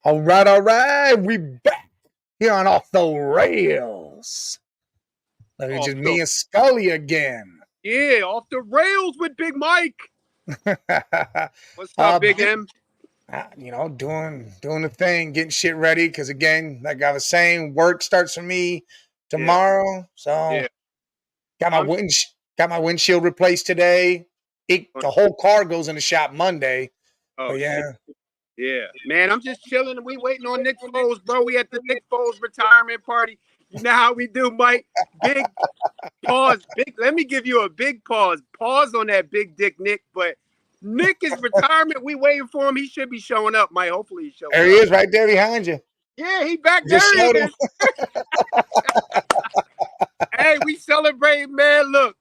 All right. We back here on Off the Rails. Look, it's just me and Scully again. Yeah, off the rails with Big Mike. What's up, Big M? Doing the thing, getting shit ready. Because again, like I was saying, work starts for me tomorrow. So got my windshield replaced today. The whole car goes in the shop Monday. Oh yeah. Shit. Yeah, man, I'm just chilling. We waiting on Nick Foles, bro. We at the Nick Foles retirement party. You know how we do, Mike. Big pause. Let me give you a big pause. Pause on that big dick Nick. But Nick is retirement. We waiting for him. He should be showing up, Mike. Hopefully he shows up. There he is, right there behind you. Yeah, he back there. Hey, we celebrate, man. Look,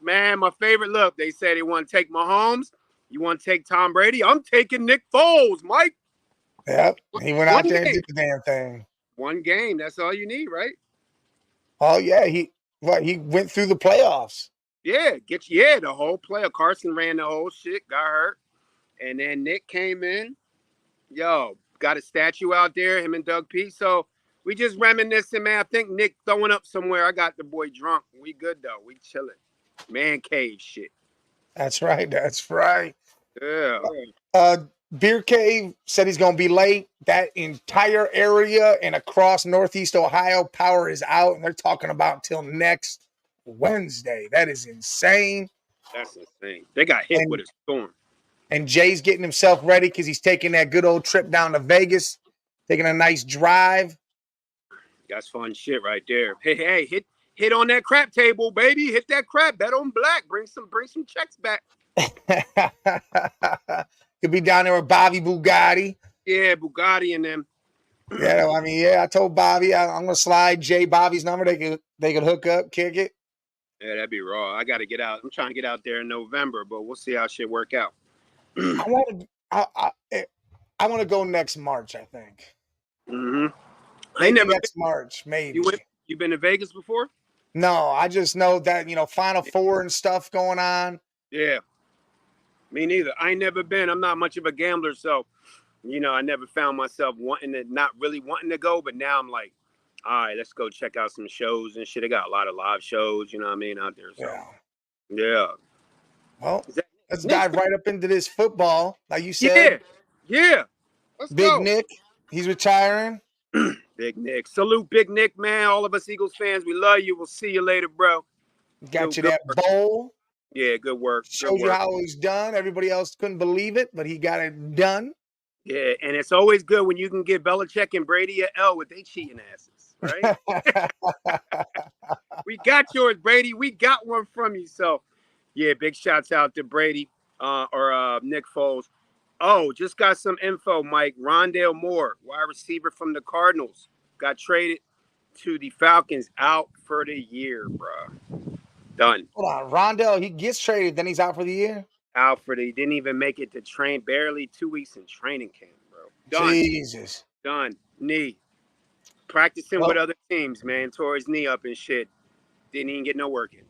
man, my favorite look. They said they want to take Mahomes. You want to take Tom Brady? I'm taking Nick Foles, Mike. Yep. He went out there and did the damn thing. One game. That's all you need, right? Oh, yeah. He went through the playoffs. Yeah. The whole playoff. Carson ran the whole shit, got hurt. And then Nick came in. Yo, got a statue out there, him and Doug P. So we just reminiscing, man. I think Nick throwing up somewhere. I got the boy drunk. We good, though. We chilling. Man cave shit. That's right. Yeah. Beer Cave said he's going to be late. That entire area and across Northeast Ohio, power is out, and they're talking about until next Wednesday. That is insane. That's insane. They got hit with a storm. And Jay's getting himself ready because he's taking that good old trip down to Vegas, taking a nice drive. That's fun shit right there. Hey, hit on that crap table, baby. Hit that crap. Bet on black. Bring some checks back. Could be down there with Bobby Bugatti. Yeah, Bugatti and them. I told Bobby I'm gonna slide Jay Bobby's number. They could hook up, kick it. Yeah, that'd be raw. I gotta get out. I'm trying to get out there in November, but we'll see how shit work out. I want to go next March, I think. Next March, maybe. You been to Vegas before? No, I just know that Final Four and stuff going on. Yeah, me neither. I ain't never been. I'm not much of a gambler, so I never found myself not really wanting to go. But now I'm like, all right, let's go check out some shows and shit. They got a lot of live shows, you know what I mean, out there. So, yeah. Well, let's dive right up into this football. Like you said. Yeah. Let's go. Nick, he's retiring. Big Nick. Salute Big Nick, man. All of us Eagles fans, we love you. We'll see you later, bro. Got you that bowl. Yeah, good work. Shows you how it's done. Everybody else couldn't believe it, but he got it done. Yeah, and it's always good when you can give Belichick and Brady an L with they cheating asses, right? We got yours, Brady. We got one from you. So, yeah, big shouts out to Brady or Nick Foles. Oh, just got some info, Mike. Rondale Moore, wide receiver from the Cardinals, got traded to the Falcons, out for the year, bro. Done. Hold on. Rondale, he gets traded, then he's out for the year? Out for he didn't even make it to train. Barely 2 weeks in training camp, bro. Done. Jesus. Done. Knee. Practicing with other teams, man. Tore his knee up and shit. Didn't even get no work in.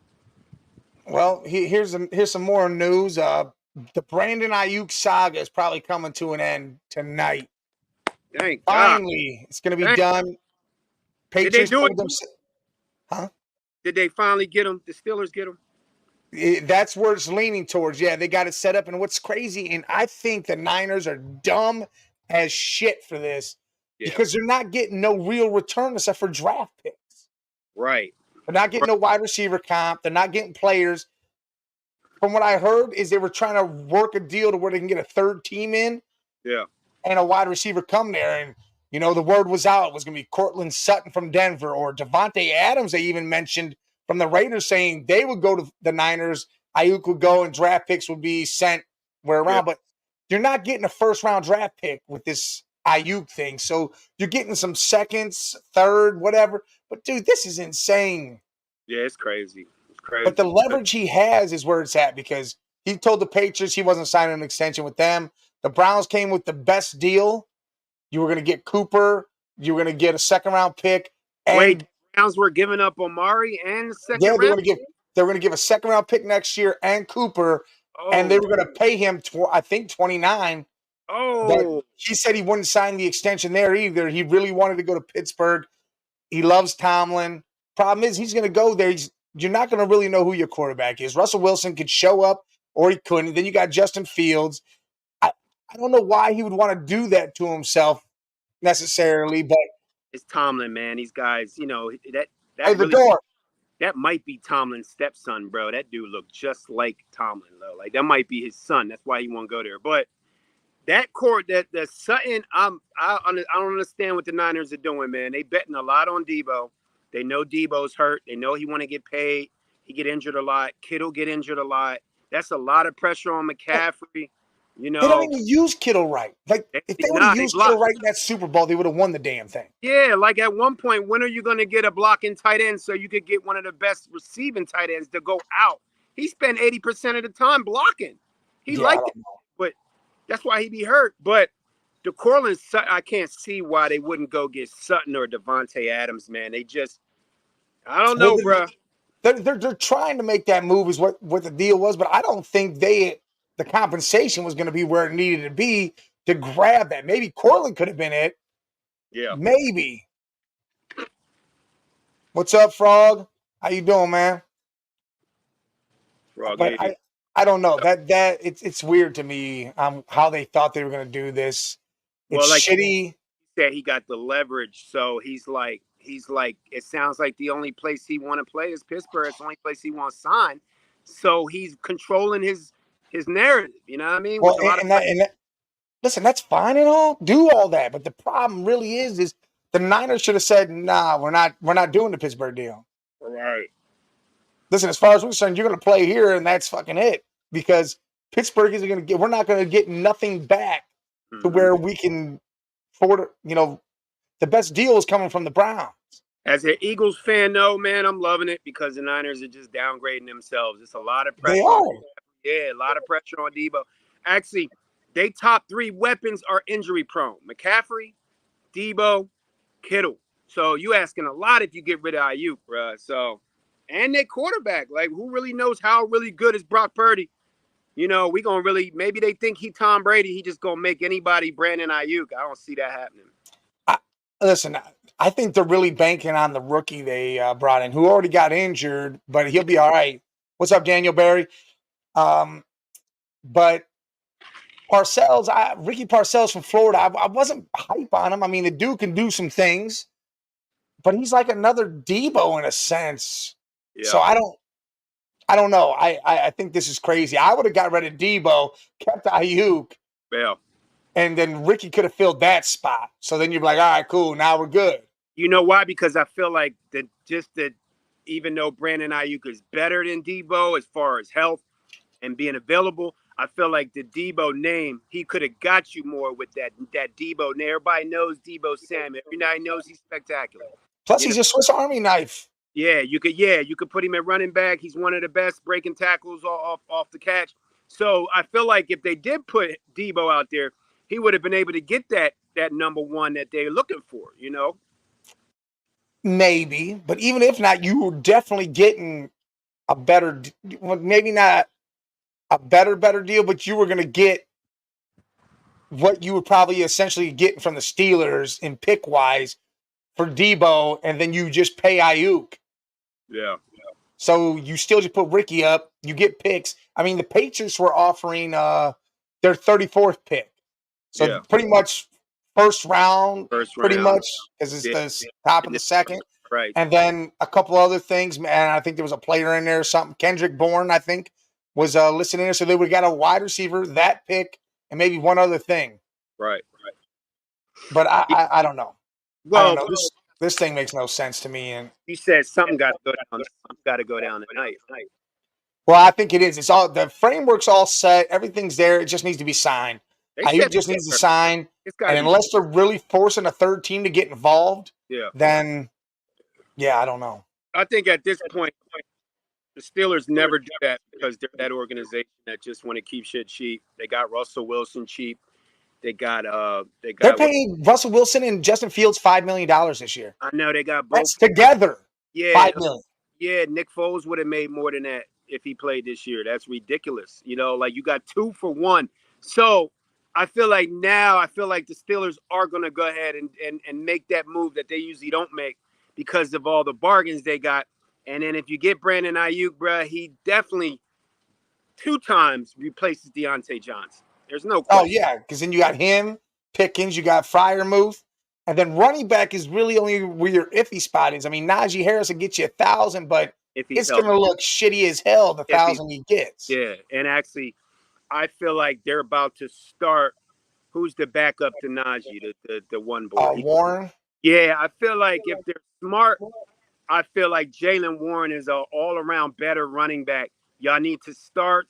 Well, here's some more news. The Brandon Ayuk saga is probably coming to an end tonight. Thank Finally, God. It's going to be done. Patriots Did they do it? Huh? Did they finally get him? The Steelers get him? That's where it's leaning towards. Yeah, they got it set up. And what's crazy, and I think the Niners are dumb as shit for this because they're not getting no real return except for draft picks. Right. They're not getting no wide receiver comp. They're not getting players. From what I heard is they were trying to work a deal to where they can get a third team in. Yeah. And a wide receiver come there. And, the word was out. It was going to be Cortland Sutton from Denver or Devontae Adams. They even mentioned from the Raiders saying they would go to the Niners. Ayuk would go and draft picks would be sent where around. But you're not getting a first-round draft pick with this Ayuk thing. So you're getting some seconds, third, whatever. But, dude, this is insane. Yeah, it's crazy. But the leverage he has is where it's at because he told the Patriots he wasn't signing an extension with them. The Browns came with the best deal. You were going to get Cooper. You were going to get a second-round pick. And wait, the Browns were giving up Omari and the second round? Yeah, they were going to give a second-round pick next year and Cooper, and they were going to pay him, I think, $29. But Oh, he said he wouldn't sign the extension there either. He really wanted to go to Pittsburgh. He loves Tomlin. Problem is, he's going to go there. You're not going to really know who your quarterback is. Russell Wilson could show up or he couldn't. Then you got Justin Fields. I, I don't know why he would want to do that to himself necessarily, but it's Tomlin, man. These guys, hey, that the really door. that might be Tomlin's stepson, bro. That dude looked just like Tomlin, though. Like that might be his son. That's why he won't go there. But that court, that Sutton, I don't understand what the Niners are doing, man. They betting a lot on Debo. They know Debo's hurt. They know he want to get paid. He get injured a lot. Kittle get injured a lot. That's a lot of pressure on McCaffrey. You They don't know, even use Kittle right. Like, if they would have used Kittle right in that Super Bowl, they would have won the damn thing. Yeah, like at one point, when are you going to get a blocking tight end so you could get one of the best receiving tight ends to go out? He spent 80% of the time blocking. He liked it, but that's why he be hurt. But the Cortland Sutton, I can't see why they wouldn't go get Sutton or Devontae Adams, man. They just, I don't know, bro. They're trying to make that move is what the deal was, but I don't think the compensation was going to be where it needed to be to grab that. Maybe Cortland could have been it. Yeah. Maybe. What's up, Frog? How you doing, man? Frog, but I don't know. That it's weird to me how they thought they were going to do this. It's well, like shitty. He said he got the leverage, so he's like, it sounds like the only place he want to play is Pittsburgh. It's the only place he wants to sign. So he's controlling his narrative. You know what I mean? Well, listen, that's fine and all. Do all that, but the problem really is the Niners should have said, "Nah, we're not doing the Pittsburgh deal." Right. Listen, as far as we're concerned, you're going to play here, and that's fucking it. Because Pittsburgh isn't going to get. We're not going to get nothing back to where we can afford. The best deal is coming from the Browns. As an Eagles fan, though, man, I'm loving it because the Niners are just downgrading themselves. It's a lot of pressure. They are. Yeah, a lot of pressure on Debo. Actually, they top three weapons are injury prone: McCaffrey, Debo, Kittle. So you asking a lot if you get rid of Ayuk, bro. So, and their quarterback, like, who really knows how really good is Brock Purdy? We gonna really, maybe they think he Tom Brady. He just gonna make anybody Brandon Ayuk. I don't see that happening. Listen, I think they're really banking on the rookie they brought in, who already got injured, but he'll be all right. What's up, Daniel Barry? But Parcells, Ricky Parcells from Florida, I wasn't hype on him. I mean, the dude can do some things, but he's like another Debo in a sense. Yeah. So I don't know. I think this is crazy. I would have got rid of Debo, kept Ayuk. Yeah. And then Ricky could have filled that spot. So then you're like, all right, cool. Now we're good. You know why? Because I feel like even though Brandon Ayuk is better than Debo as far as health and being available, I feel like the Debo name, he could have got you more with that Debo name. Everybody knows Debo Samuel. Everybody knows he's spectacular. Plus, he's a Swiss Army knife. Yeah, you could put him at running back. He's one of the best breaking tackles off the catch. So I feel like if they did put Debo out there, he would have been able to get that number one that they're looking for, Maybe, but even if not, you were definitely getting a better, maybe not a better deal, but you were going to get what you would probably essentially get from the Steelers in pick wise for Debo, and then you just pay Ayuk. Yeah. So you still just put Ricky up, you get picks. I mean, the Patriots were offering their 34th pick. So pretty much first round, pretty much, because it's the top of the second. Right. And then a couple other things, and I think there was a player in there or something. Kendrick Bourne, I think, was listed in there. So they would have got a wide receiver, that pick, and maybe one other thing. Right. But I don't know. Well, I don't know. This thing makes no sense to me. And you said something got to go down. Something got to go down tonight. Well, I think it is. It's all, the framework's all set. Everything's there. It just needs to be signed. Ayuk just needs to sign. And unless they're really forcing a third team to get involved, then, I don't know. I think at this point, the Steelers never do that because they're that organization that just want to keep shit cheap. They got Russell Wilson cheap. They're paying Russell Wilson and Justin Fields $5 million this year. I know they got both. That's together. Yeah, $5 million. Yeah, Nick Foles would have made more than that if he played this year. That's ridiculous. Like you got 2 for 1. So I feel like the Steelers are going to go ahead and make that move that they usually don't make because of all the bargains they got. And then if you get Brandon Ayuk, bro, he definitely 2 times replaces Deontay Johnson. There's no question. Oh, yeah, because then you got him, Pickens, you got Freiermuth, and then running back is really only where your iffy spot is. I mean, Najee Harris will get you 1,000, but it's going to look shitty as hell, the 1,000 he gets. Yeah, and actually, I feel like they're about to start. Who's the backup to Najee, the one boy? Warren? Yeah, I feel like if they're smart, I feel like Jaylen Warren is an all-around better running back. Y'all need to start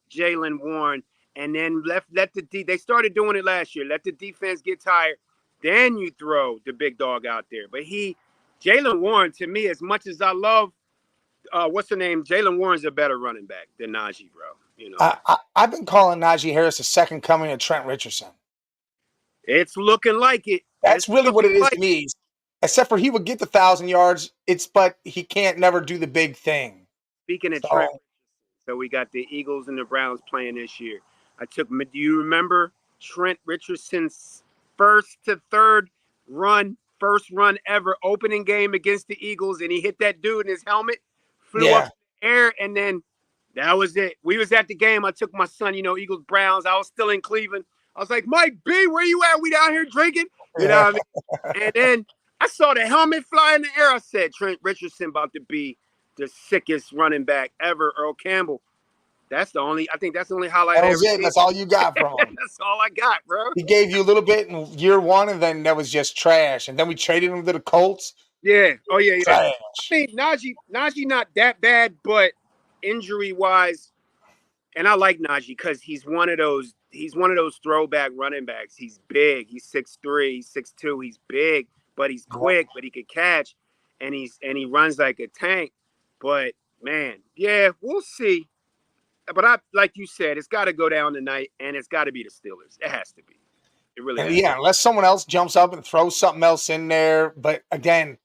Jaylen Warren, and then let they started doing it last year. Let the defense get tired, then you throw the big dog out there. But Jaylen Warren, to me, as much as I love, what's the name? Jaylen Warren's a better running back than Najee, bro. You know, I've been calling Najee Harris the second coming of Trent Richardson. It's looking like it. That's really what it is to me. Except for he would get the 1,000 yards. But he can't never do the big thing. Speaking of Trent, so we got the Eagles and the Browns playing this year. Do you remember Trent Richardson's first run ever, opening game against the Eagles, and he hit that dude in his helmet, flew up in the air, and then that was it. We was at the game. I took my son, Eagles, Browns. I was still in Cleveland. I was like, Mike B, where you at? We down here drinking? You know what I mean? And then I saw the helmet fly in the air. I said, Trent Richardson about to be the sickest running back ever, Earl Campbell. I think that's the only highlight I ever seen. That's all you got from him. That's all I got, bro. He gave you a little bit in year one, and then that was just trash. And then we traded him to the Colts. Yeah. Oh, yeah. Trash. I mean, Najee not that bad, but injury-wise, and I like Najee because he's one of those throwback running backs. He's big. He's 6'3", he's 6'2", he's big, but he's quick, but he can catch, and he runs like a tank. But man, yeah, we'll see. But like you said, it's got to go down tonight, and it's got to be the Steelers. It has to be. It really has to be. Unless someone else jumps up and throws something else in there. But again,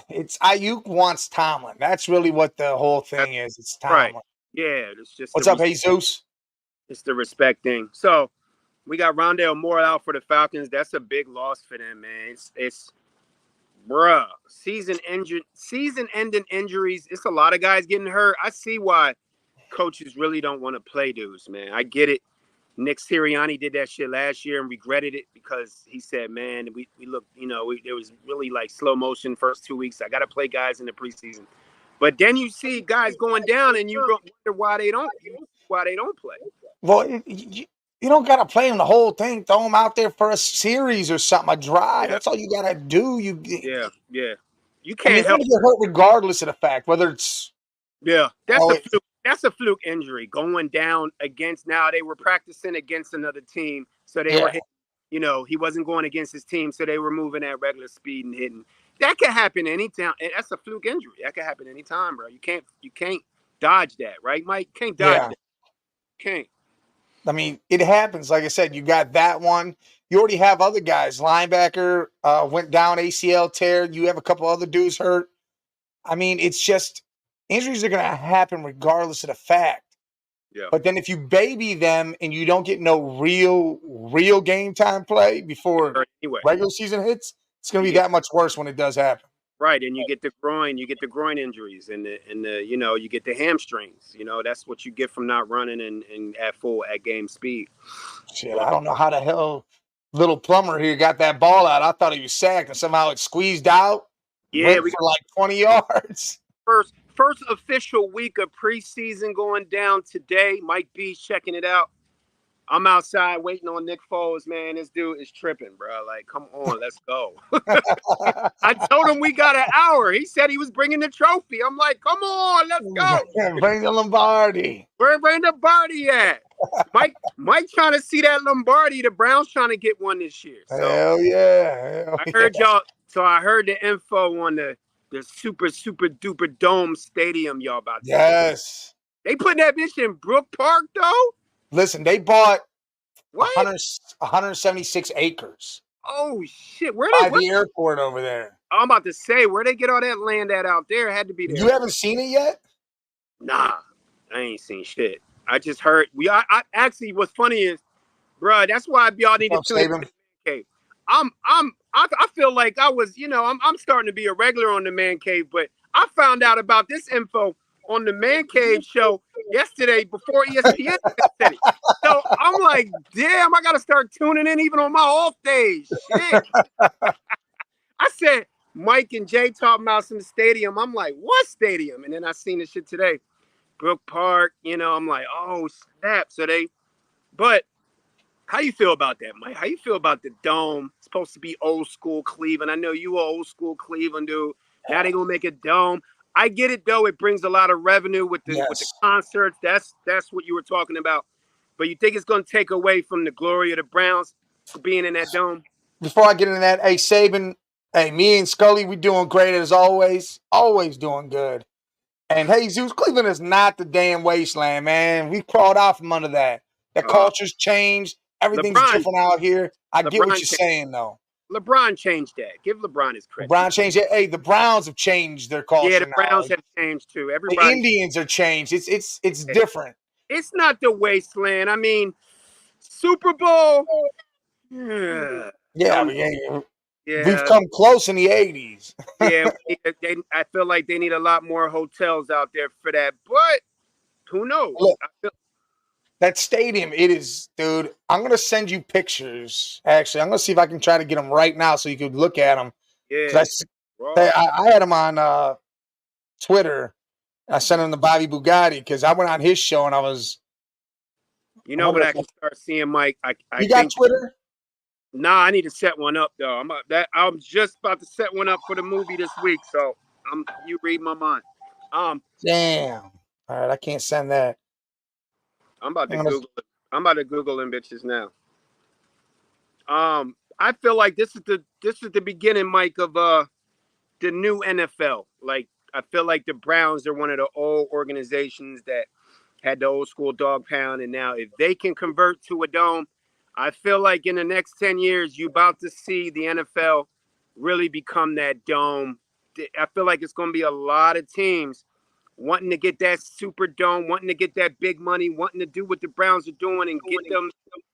it's Ayuk wants Tomlin. That's really what the whole thing is. It's Tomlin. Right. Yeah, it's just. What's up, Jesus? It's the respect thing. So we got Rondale Moore out for the Falcons. That's a big loss for them, man. It's bruh. Season-ending injuries. It's a lot of guys getting hurt. I see why coaches really don't want to play dudes, man. I get it. Nick Sirianni did that shit last year and regretted it because he said, man, we look, it was really like slow motion first 2 weeks. I got to play guys in the preseason. But then you see guys going down and you wonder why they don't play. Well, you don't got to play them the whole thing. Throw them out there for a series or something, a drive. That's all you got to do. Yeah. You can't help. Get hurt regardless of the fact, whether it's. Yeah, that's a fluke injury going down against. Now they were practicing against another team, so they were hitting, he wasn't going against his team, so they were moving at regular speed and hitting. That could happen anytime. That's a fluke injury. That could happen anytime, bro. You can't dodge that, right, Mike? You can't dodge that. Can't. I mean, it happens. Like I said, you got that one. You already have other guys. Linebacker went down ACL tear. You have a couple other dudes hurt. I mean, it's just injuries are going to happen regardless of the fact. Yeah. But then if you baby them and you don't get no real game time play before regular season hits, it's going to be that much worse when it does happen. Right, and you get the groin injuries, and you get the hamstrings. That's what you get from not running and at game speed. Shit, I don't know how the hell little Plummer here got that ball out. I thought he was sacked, and somehow it squeezed out. Yeah, for like 20 yards. First official week of preseason going down today. Mike B's checking it out. I'm outside waiting on Nick Foles, man. This dude is tripping, bro. Like, come on, let's go. I told him we got an hour. He said he was bringing the trophy. I'm like, come on, let's go. Bring the Lombardi. Where the Lombardi at? Mike trying to see that Lombardi. The Browns trying to get one this year. So, hell yeah. I heard y'all. So I heard the info on the super duper dome stadium y'all about to. Yes. They putting that bitch in Brook Park though? Listen, they bought what? 176 acres. Oh shit! Where by the airport over there? I'm about to say, where they get all that land out there? It had to be there. You haven't seen it yet? Nah, I ain't seen shit. I just heard. I actually, what's funny is Bro, that's why y'all need to What's up, tune in to Saban? the Man Cave. I feel like I was, I'm starting to be a regular on the Man Cave, but I found out about this info on the Man Cave show yesterday before ESPN said it. So I'm like, damn, I gotta start tuning in even on my off days. Shit. I said Mike and Jay talking about some stadium. I'm like, what stadium? And then I seen this shit today. Brook Park, I'm like, oh snap. But how you feel about that, Mike? How you feel about the dome? It's supposed to be old school Cleveland. I know you are old school Cleveland dude. Now they gonna make a dome. I get it though. It brings a lot of revenue with the Yes. concerts. That's what you were talking about. But you think it's gonna take away from the glory of the Browns being in that dome? Before I get into that, hey Saban, hey, me and Scully, we doing great as always. Always doing good. And hey, Zeus, Cleveland is not the damn wasteland, man. We crawled out from under that. The Uh, culture's changed. Everything's LeBron, different out here. I get what LeBron, you're saying, though. LeBron changed that. Give LeBron his credit. LeBron changed it. Hey, the Browns have changed their Yeah, culture the now. Browns have changed too. The Everybody, Indians are changed. It's different. it's not the wasteland. I mean, Super Bowl. Yeah, Yeah, don't. we've Yeah, come close in the 80s. yeah. I feel like they need a lot more hotels out there for that. But who knows? Look, I feel, that stadium, it is, dude. I'm going to send you pictures. Actually, I'm going to see if I can try to get them right now so you could look at them. yeah, I had them on Twitter. I sent them to Bobby Bugatti because I went on his show and I was. you know what I can start seeing, Mike. I You got think. Twitter? Nah, I need to set one up though. I'm just about to set one up for the movie this week. So you read my mind. Damn. All right, I can't send that. I'm about to Google it. I'm about to Google them bitches now. I feel like this is the beginning, Mike, of the new NFL. Like I feel like the Browns are one of the old organizations that had the old school dog pound, and now if they can convert to a dome, I feel like in the next 10 years you're about to see the NFL really become that dome. I feel like it's going to be a lot of teams wanting to get that super dome, wanting to get that big money, wanting to do what the Browns are doing and get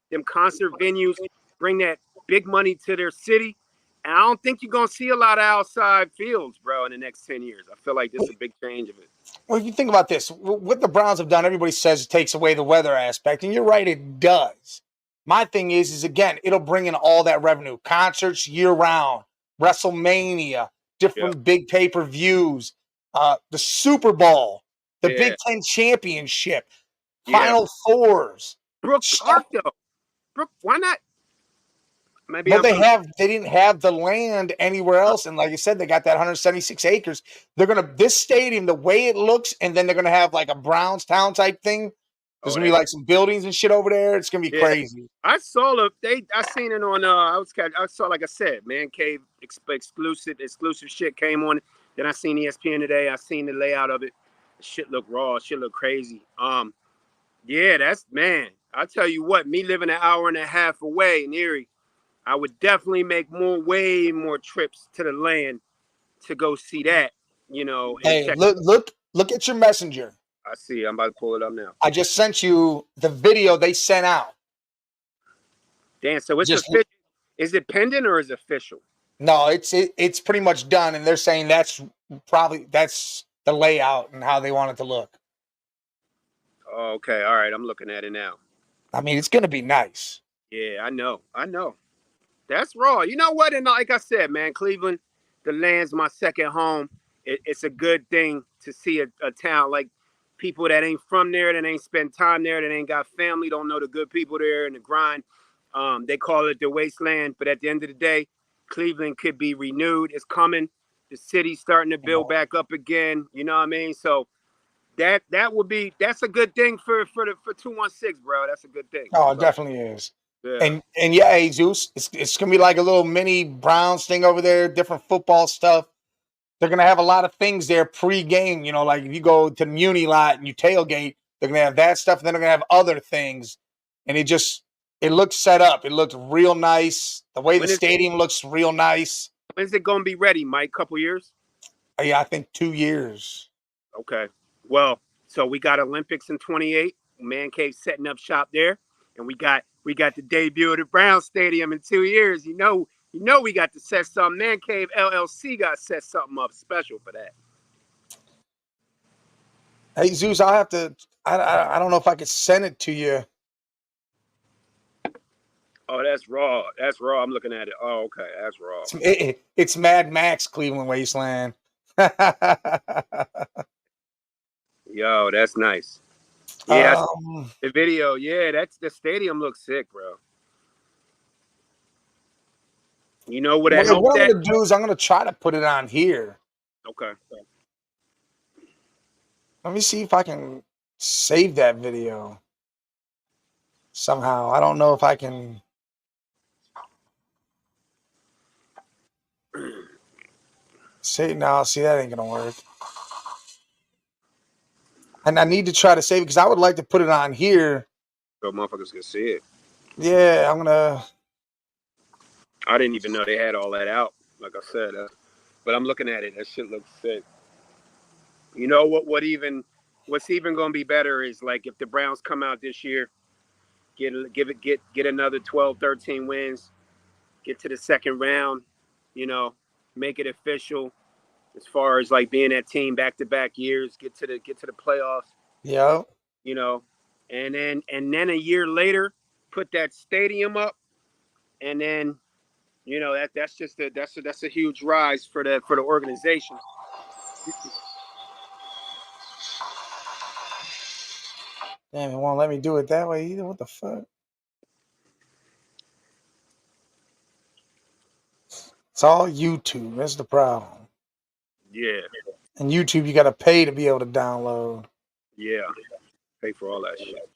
them concert venues, bring that big money to their city. And I don't think you're gonna see a lot of outside fields, bro, in the next 10 years. I feel like this is a big change of it. Well, if you think about this, what the Browns have done, everybody says it takes away the weather aspect, and you're right, it does. My thing is again, it'll bring in all that revenue, concerts year round, WrestleMania, different big pay-per-views, the Super Bowl, the Big Ten championship, Final Fours. Brook Park, though. Brook, why not? Maybe they didn't have the land anywhere else, and like I said, they got that 176 acres. This stadium, the way it looks, and then they're gonna have like a Brownstown type thing. There's gonna be like some buildings and shit over there. It's gonna be crazy. I saw I seen it on I saw, like I said, Man Cave exclusive shit came on. Then I seen ESPN today. I seen the layout of it. Shit look raw. Shit look crazy. Yeah, that's man. I tell you what, me living an hour and a half away in Erie, I would definitely make way more trips to the land to go see that. And hey, look at your messenger. I see. I'm about to pull it up now. I just sent you the video they sent out. Damn. So it's official. Is it pending or is it official? No, it's pretty much done, and they're saying that's the layout and how they want it to look. Oh, okay. All right. I'm looking at it now. I mean, it's gonna be nice. Yeah, I know. That's raw. You know what? And like I said, man, Cleveland, the land's my second home. It's a good thing to see a town like people that ain't from there, that ain't spent time there, that ain't got family, don't know the good people there and the grind. They call it the wasteland, but at the end of the day, Cleveland could be renewed. It's coming. The city's starting to build back up again. You know what I mean? So that's a good thing for 216, bro. That's a good thing. Oh, it definitely is. Yeah. And yeah, hey, Zeus, it's gonna be like a little mini Browns thing over there, different football stuff. They're gonna have a lot of things there pre-game. Like if you go to the Muni lot and you tailgate, they're gonna have that stuff, and then they're gonna have other things. And it looks set up. It looks real nice. The way the stadium looks real nice. When's it gonna be ready, Mike? Couple years? Yeah, I think 2 years. Okay. Well, so we got Olympics in 28. Man Cave setting up shop there. And we got We got the debut of the Brown Stadium in 2 years. You know we got to set something. Man Cave LLC got to set something up special for that. Hey Zeus, I'll have to. I don't know if I could send it to you. Oh, that's raw. That's raw. I'm looking at it. Oh, okay, that's raw. It's Mad Max Cleveland Wasteland. Yo, that's nice. Yeah, the video. Yeah, the stadium looks sick, bro. You know what? What I'm gonna do is I'm gonna try to put it on here. Okay. Let me see if I can save that video somehow. I don't know if I can. See, that ain't gonna work. And I need to try to save it because I would like to put it on here. So motherfuckers can see it. Yeah, I'm gonna. I didn't even know they had all that out. Like I said, but I'm looking at it. That shit looks sick. You know what's even gonna be better is like if the Browns come out this year, get another 12, 13 wins, get to the second round, make it official as far as like being that team back-to-back years, get to the playoffs. Yeah. And then a year later, put that stadium up, and then that's a huge rise for the organization. Damn, it won't let me do it that way either. What the fuck? It's all YouTube. That's the problem. Yeah. And YouTube, you got to pay to be able to download. Yeah. Pay for all that shit.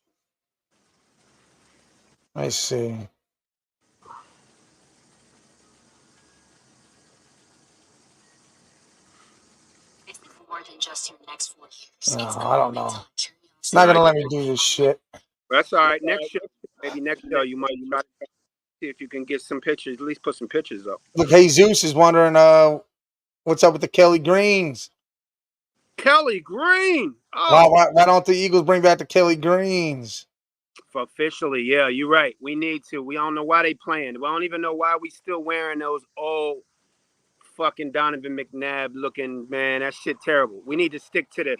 Let me see. More than just your next 4 years. No, I don't know. It's not going to let me do this shit. That's all right. Next show, maybe next show, you might try to see if you can get some pictures, at least put some pictures up. Look, Jesus is wondering what's up with the Kelly Greens. Kelly Green. Oh. Why don't the Eagles bring back the Kelly Greens? Officially, yeah, you're right. We need to. We don't know why they playing. We don't even know why we still wearing those old fucking Donovan McNabb looking, man. That shit terrible. We need to stick to the.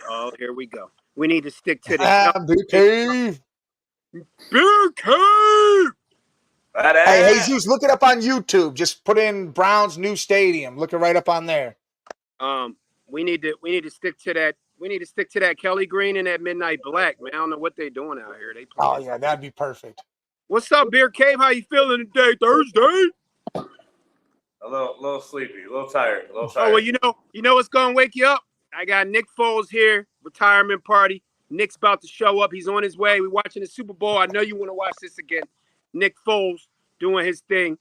Oh, here we go. We need to stick to the. Big Cave. Big Cave. Hey, Jesus, look it up on YouTube. Just put in Browns new stadium. Look it right up on there. We need to stick to that. We need to stick to that Kelly Green and that Midnight Black, man. I don't know what they're doing out here. Oh yeah, that'd be perfect. What's up, Beer Cave? How you feeling today? Thursday? A little sleepy, a little tired. Oh well, you know what's gonna wake you up? I got Nick Foles here, retirement party. Nick's about to show up. He's on his way. We're watching the Super Bowl. I know you want to watch this again. Nick Foles doing his thing.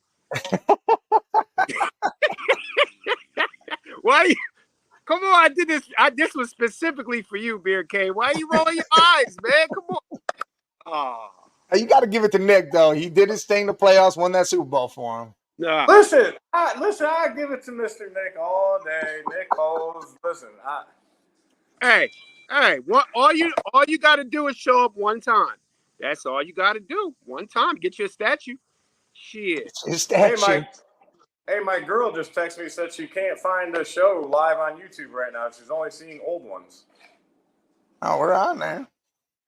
Why? Come on, this was specifically for you, Beer K. Why are you rolling your eyes, man? Come on. Oh. You got to give it to Nick, though. He did his thing in the playoffs, won that Super Bowl for him. Nah. Listen, I give it to Mr. Nick all day. Nick Foles. Listen, Hey, all you got to do is show up one time. That's all you got to do. One time, get your statue. Shit. His statue. Hey, my girl just texted me, said she can't find the show live on YouTube right now. She's only seeing old ones. Oh, we're on there.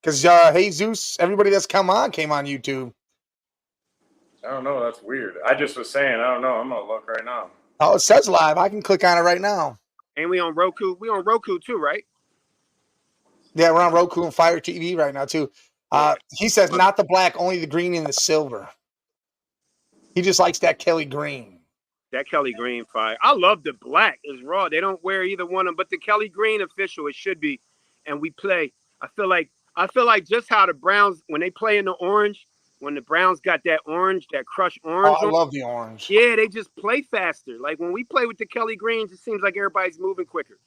Because Jesus, everybody that's came on YouTube. I don't know. That's weird. I just was saying, I don't know. I'm going to look right now. Oh, it says live. I can click on it right now. And we on Roku. We on Roku too, right? Yeah, we're on Roku and Fire TV right now too. He says not the black, only the green and the silver. He just likes that Kelly Green. That Kelly Green fire. I love the black. It's raw. They don't wear either one of them, but the Kelly Green official, it should be. And we play. I feel like just how the Browns, when they play in the orange, when the Browns got that orange, that crushed orange. Oh, I love the orange. Yeah, they just play faster. Like when we play with the Kelly Greens, it seems like everybody's moving quicker.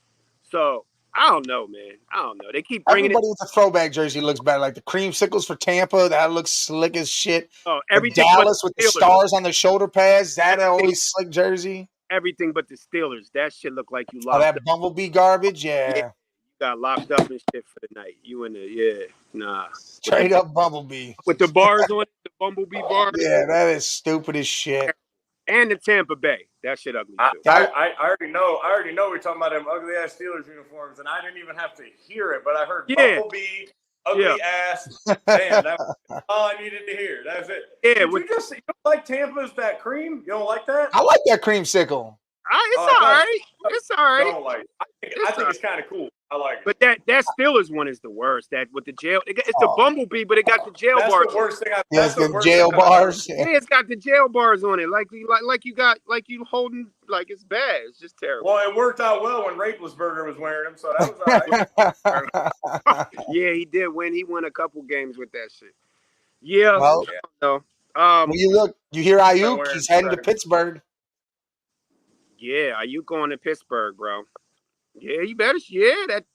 So I don't know, man. I don't know. They keep bringing everybody with a throwback jersey looks better. Like the creamsicles for Tampa, that looks slick as shit. Oh, everything. Dallas with the stars on the shoulder pads, that always slick jersey. Everything but the Steelers. That shit look like you lost. Oh, that Bumblebee garbage, yeah. You got locked up and shit for the night. You in the nah. Straight up Bumblebee. With the bars on it, the Bumblebee bars. Yeah, that is stupid as shit. And the Tampa Bay. That shit ugly too. I already know. We're talking about them ugly ass Steelers uniforms, and I didn't even have to hear it, but I heard Bumblebee, ugly ass. Damn, that's all I needed to hear. That's it. Yeah, you don't like Tampa's that cream? You don't like that? I like that creamsicle. It's all right. It's all right. Don't like. I think it's kind of cool. I like it. But that Steelers one is the worst. That with the jail, it's the Bumblebee, but it got the jail bars. That's the worst thing. That's the jail bars. Yeah, it's got the jail bars on it. Like you holding like it's bad. It's just terrible. Well, it worked out well when Raplesberger was wearing them, so that was all right. Yeah, he did win. He won a couple games with that shit. Yeah. Well, no. When you hear Ayuk, he's heading to Pittsburgh. Yeah, Ayuk going to Pittsburgh, bro. Yeah, you better. Yeah, that.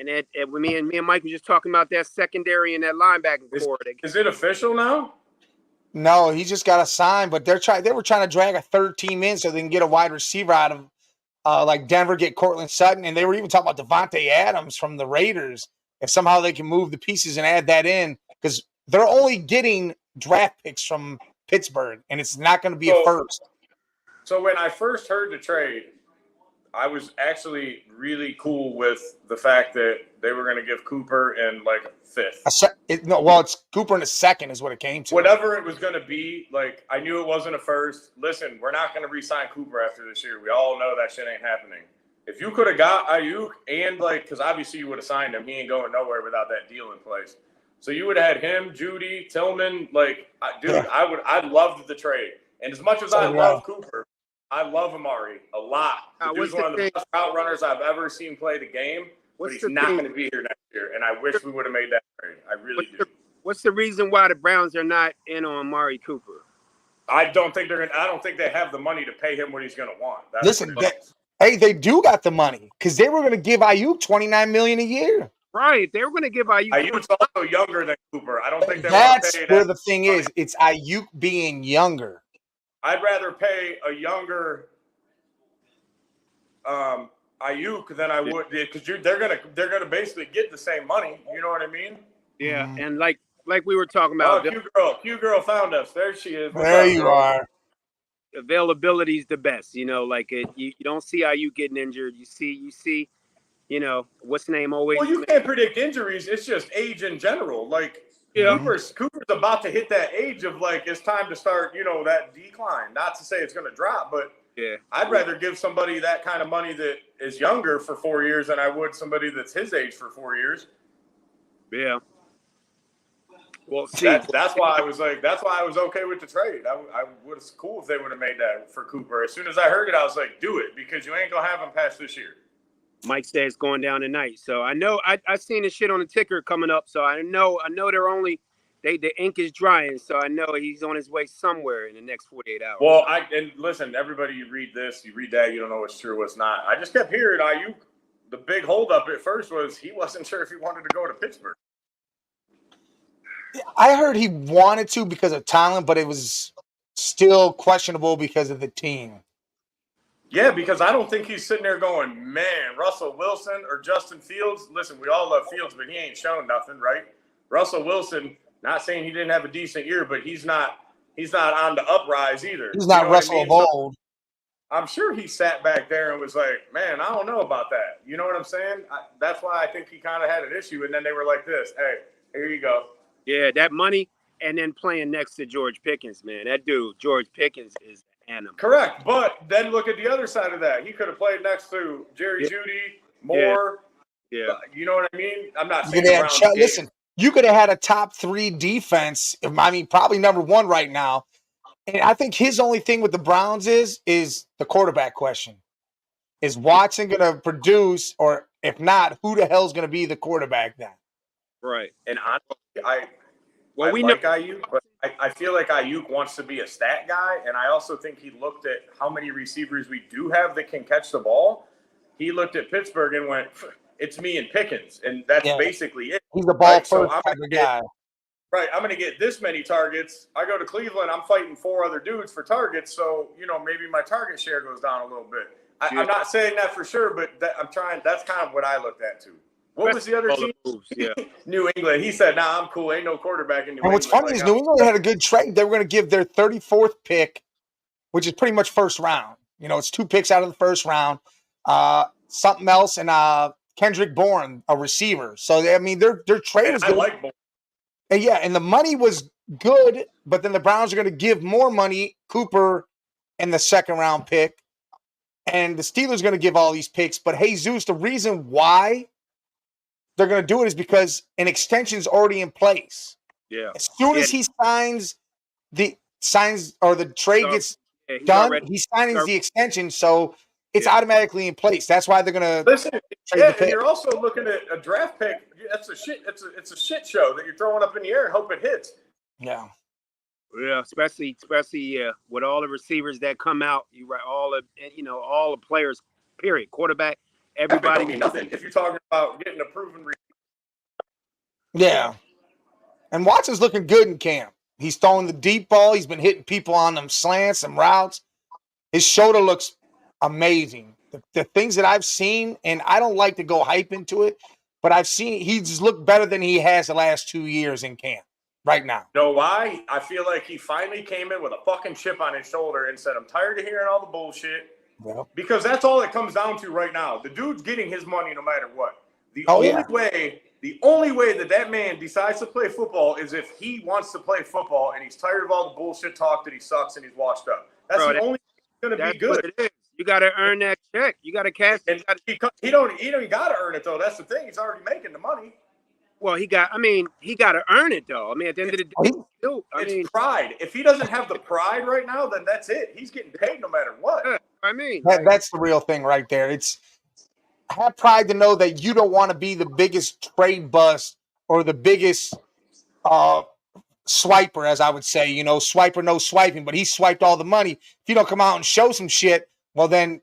And me and Mike were just talking about that secondary and that linebacking core. Is it official now? No, he just got a sign, but they were trying to drag a third team in so they can get a wide receiver out of like Denver, get Cortland Sutton, and they were even talking about Davante Adams from the Raiders. If somehow they can move the pieces and add that in, because they're only getting draft picks from Pittsburgh, and it's not going to be a first. So when I first heard the trade, I was actually really cool with the fact that they were going to give Cooper in like fifth. It's Cooper in a second is what it came to. Whatever it was going to be, like I knew it wasn't a first. Listen, we're not going to re-sign Cooper after this year. We all know that shit ain't happening. If you could have got Ayuk and because obviously you would have signed him, he ain't going nowhere without that deal in place. So you would have had him, Judy, Tillman. I loved the trade. And as much as I love Cooper, I love Amari a lot. He's one of the best route runners I've ever seen play the game, but he's not going to be here next year. And I wish we would have made that trade. I really do. What's the reason why the Browns are not in on Amari Cooper? I don't think they have the money to pay him what he's going to want. They do got the money because they were going to give Ayuk $29 million a year. Right, they were going to give Ayuk. Ayuk's also younger than Cooper. I don't think that's where the thing is. It's Ayuk being younger. I'd rather pay a younger Ayuk than I would because they're gonna basically get the same money. You know what I mean? Yeah, and like we were talking about. Q girl found us. There she is. There you are. Availability is the best. You don't see Ayuk getting injured. You see. What's the name always? Well, you can't predict injuries. It's just age in general. Cooper's about to hit that age of it's time to start, that decline. Not to say it's going to drop, but I'd rather give somebody that kind of money that is younger for 4 years than I would somebody that's his age for 4 years. Yeah. Well, see, that's why I was okay with the trade. I was cool if they would have made that for Cooper. As soon as I heard it, I was like, do it because you ain't gonna have him past this year. Mike said it's going down tonight. So I know I seen the shit on the ticker coming up. So I know they're only the ink is drying. So I know he's on his way somewhere in the next 48 hours. Well, and listen, everybody, you read this, you read that, you don't know what's true, what's not. I just kept hearing Ayuk. The big holdup at first was he wasn't sure if he wanted to go to Pittsburgh. I heard he wanted to because of talent, but it was still questionable because of the team. Yeah, because I don't think he's sitting there going, man, Russell Wilson or Justin Fields. Listen, we all love Fields, but he ain't shown nothing, right? Russell Wilson, not saying he didn't have a decent year, but he's not on the uprise either. He's not Russell of old. I'm sure he sat back there and was like, man, I don't know about that. You know what I'm saying? That's why I think he kind of had an issue. And then they were like this, hey, here you go. Yeah, that money and then playing next to George Pickens, man. That dude, George Pickens, is animal. Correct. But then look at the other side of that. He could have played next to Jerry Jeudy, Moore. Yeah. You know what I mean? I'm not saying listen, you could have had a top 3 defense. I mean, probably number 1 right now. And I think his only thing with the Browns is the quarterback question. Is Watson going to produce, or if not, who the hell is going to be the quarterback then? Right. And honestly, I like Ayuk, but I feel like Ayuk wants to be a stat guy, and I also think he looked at how many receivers we do have that can catch the ball. He looked at Pittsburgh and went, it's me and Pickens, and that's basically it. He's a ball first type of guy. Right, I'm going to get this many targets. I go to Cleveland, I'm fighting 4 other dudes for targets, so, maybe my target share goes down a little bit. I'm not saying that for sure, but I'm trying. That's kind of what I looked at too. What was the other team? Yeah. New England. He said, "Nah, I'm cool. Ain't no quarterback in New And England." what's funny is New England had a good trade. They were going to give their 34th pick, which is pretty much first round. You know, it's 2 picks out of the first round. Something else, and Kendrick Bourne, a receiver. So I mean, their trade was I good. like Bourne. And yeah, and the money was good, but then the Browns are going to give more money, Cooper, in the second round pick, and the Steelers are going to give all these picks. But Jesus, the reason why they're going to do it is because an extension's already in place. Yeah. As soon as he the trade gets done, he's signing the extension, so it's automatically in place. That's why they're going to listen. trade Yeah, the pick. and you're also looking at a draft pick. That's a shit. It's a shit show that you're throwing up in the air and hope it hits. Yeah. Yeah, especially with all the receivers that come out, all the players, period, quarterback, everybody. That don't mean nothing if you're talking about getting a proven. Yeah. And Watson's looking good in camp. He's throwing the deep ball. He's been hitting people on them slants, some routes. His shoulder looks amazing. The things that I've seen, and I don't like to go hype into it, but I've seen he just looked better than he has the last 2 years in camp right now. You know why? I feel like he finally came in with a fucking chip on his shoulder and said, I'm tired of hearing all the bullshit. Yeah. Because that's all it comes down to right now. The dude's getting his money no matter what. The only way that man decides to play football is if he wants to play football and he's tired of all the bullshit talk that he sucks and he's washed up. That's the only thing going to be good. What it is. You got to earn that check. You got to cash. And he don't got to earn it though. That's the thing. He's already making the money. Well, he got to earn it though. I mean, at the end of the day, it's pride. If he doesn't have the pride right now, then that's it. He's getting paid no matter what. That's the real thing right there. It's have pride to know that you don't want to be the biggest trade bust or the biggest swiper, as I would say, swiper, no swiping, but he swiped all the money. If you don't come out and show some shit, well, then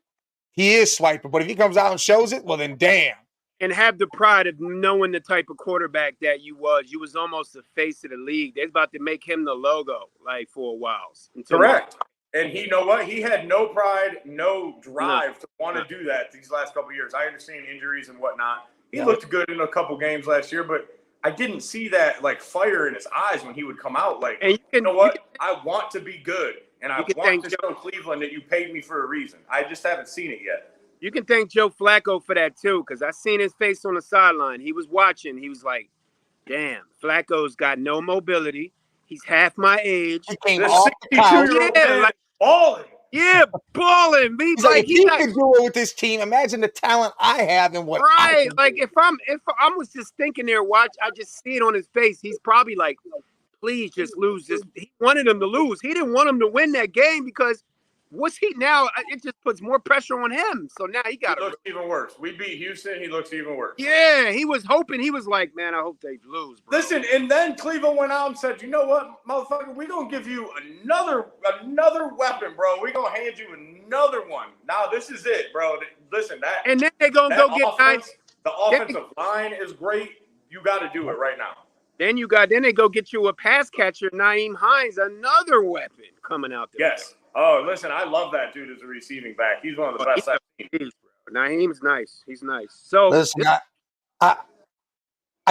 he is swiper. But if he comes out and shows it, well, then damn. And have the pride of knowing the type of quarterback that you was. You was almost the face of the league. They're about to make him the logo, for a while. Correct. And you know what? He had no pride, no drive to want to do that these last couple of years. I understand injuries and whatnot. He looked good in a couple games last year, but I didn't see that fire in his eyes when he would come out. You know what? I want to be good, and I want to show Cleveland that you paid me for a reason. I just haven't seen it yet. You can thank Joe Flacco for that too, because I seen his face on the sideline. He was watching. He was like, "Damn, Flacco's got no mobility. He's half my age. He came off the couch. Balling. Yeah, balling. He's like, if he could do it with this team, imagine the talent I have and what. Right, if I was just thinking there, I just see it on his face. He's probably like, please just lose this. He wanted him to lose. He didn't want him to win that game because what's he now? It just puts more pressure on him. So now he looks even worse. We beat Houston. He looks even worse. Yeah, he was hoping. He was like, man, I hope they lose, bro. Listen, and then Cleveland went out and said, you know what, motherfucker, we're going to give you another weapon, bro. We're going to hand you another one. Now, this is it, bro. Listen, that. And then they're going to go get the offensive line is great. You got to do it right now. Then they go get you a pass catcher, Nyheim Hines, another weapon coming out there. Yes. Oh, listen, I love that dude as a receiving back. He's one of the best I've seen. Nyheim's nice. He's nice. So listen, I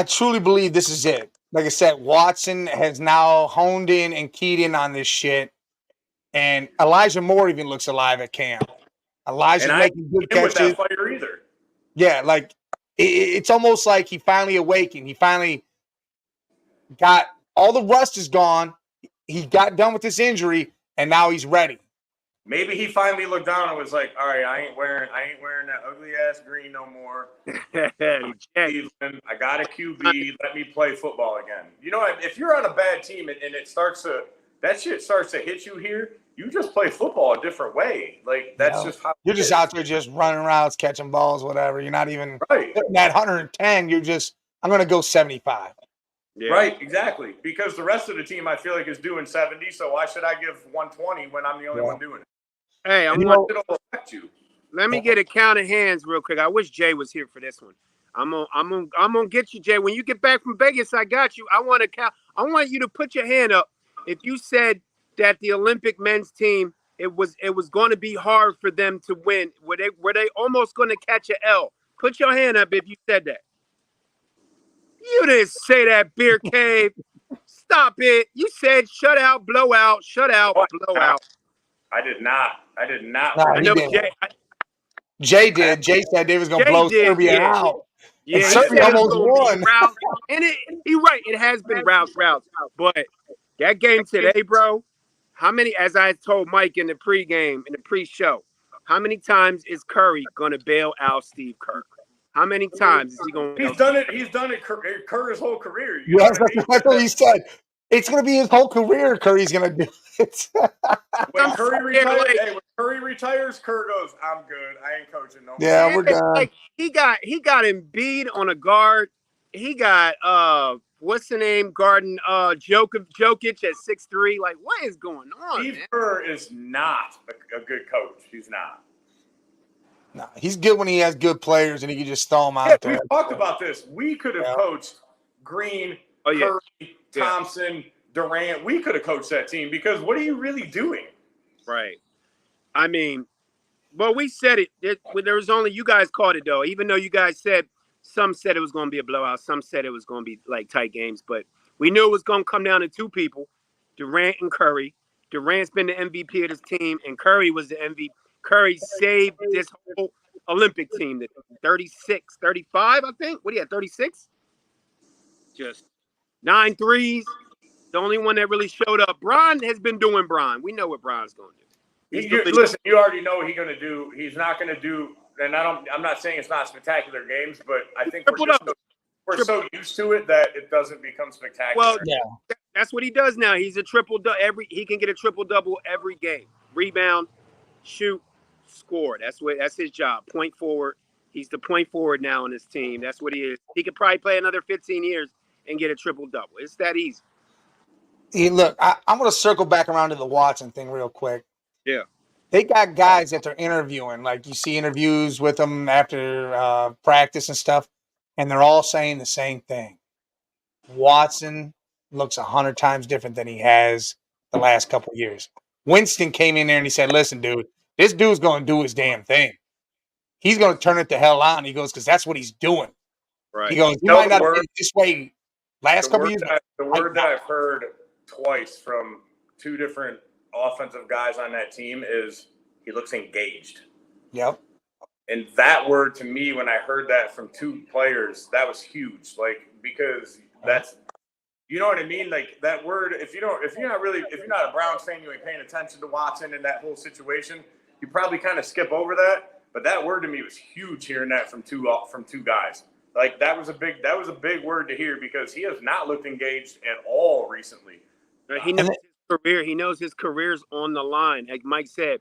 truly believe this is it. Like I said, Watson has now honed in and keyed in on this shit. And Elijah Moore even looks alive at camp. Elijah's making good catches. With that fire either. Yeah, it's almost like he finally awakened. He finally got all the rust is gone. He got done with this injury. And now he's ready. Maybe he finally looked down and was like, "All right, I ain't wearing that ugly ass green no more. I got a QB. Let me play football again." You know, if you're on a bad team and that shit starts to hit you here, you just play football a different way. That's just how you're just out there just running routes, catching balls, whatever. You're not even hitting that 110. You're just, I'm gonna go 75. Yeah. Right, exactly. Because the rest of the team, I feel like, is doing 70. So why should I give 120 when I'm the only one doing it? Hey, it'll affect you. Let me get a count of hands real quick. I wish Jay was here for this one. I'm gonna get you, Jay. When you get back from Vegas, I got you. I want to count. I want you to put your hand up. If you said that the Olympic men's team it was going to be hard for them to win. Were they almost going to catch an L? Put your hand up if you said that. You didn't say that, Beer Cave. Stop it. You said shutout, blowout, shutout, blowout. I did not. No, I know didn't. Jay. Jay did. Jay said they was going to blow Serbia out. Yeah, And he Serbia said it was almost gonna be won. routes. And you're right. It has been routes. But that game today, bro, how many, as I told Mike in the pregame, in the pre-show, how many times is Curry going to bail out Steve Kerr? How many times is he going to? He's done it Kerr's whole career. You know Yes, what I mean? that's what he said. It's going to be his whole career. Curry's going to do it. When Curry retires, Kerr goes, "I'm good. I ain't coaching no more." Yeah, we're done. Like, he got Embiid on a guard. He got what's the name? Garden Jokic at 6'3". Like, what is going on? Steve Man? Kerr is not a good coach. He's not. No, he's good when he has good players and he can just throw them out Yeah, there. we talked about this. We could have coached Green, Curry, Thompson, Durant. We could have coached that team because what are you really doing? Right. I mean, well, we said it. There was only you guys caught it though. Even though you guys said some said it was going to be a blowout, some said it was going to be like tight games, but we knew it was going to come down to two people, Durant and Curry. Durant's been the MVP of this team, and Curry was the MVP. Curry saved this whole Olympic team to 36, 35, I think. What do you have, 36? Just 9 threes. The only one that really showed up. Bron has been doing Bron. We know what Bron's going to do. Listen, you already know what he's going to do. He's not going to do, and I'm not saying it's not spectacular games, but I think we're so used to it that it doesn't become spectacular. Well, that's what he does now. He's a he can get a triple-double every game. Rebound, shoot, score. That's his job. Point forward. He's the point forward now on his team. That's what he is. He could probably play another 15 years and get a triple-double. It's that easy. Hey, look, I'm going to circle back around to the Watson thing real quick. Yeah. They got guys that they're interviewing. Like you see interviews with them after practice and stuff, and they're all saying the same thing. Watson looks 100 times different than he has the last couple of years. Winston came in there and he said, "Listen, dude, this dude's going to do his damn thing. He's going to turn it the hell on." He goes, "Because that's what he's doing." Right. He goes, "You might not have been this way last couple of years." The word that I've heard twice from two different offensive guys on that team is he looks engaged. Yep. And that word to me, when I heard that from two players, that was huge. Like, because that's, you know what I mean? Like that word, if you're not a Browns fan, you ain't paying attention to Watson and that whole situation, you probably kind of skip over that. But that word to me was huge hearing that from two guys. Like that was a big word to hear because he has not looked engaged at all recently. He knows his career. He knows his career's on the line. Like Mike said,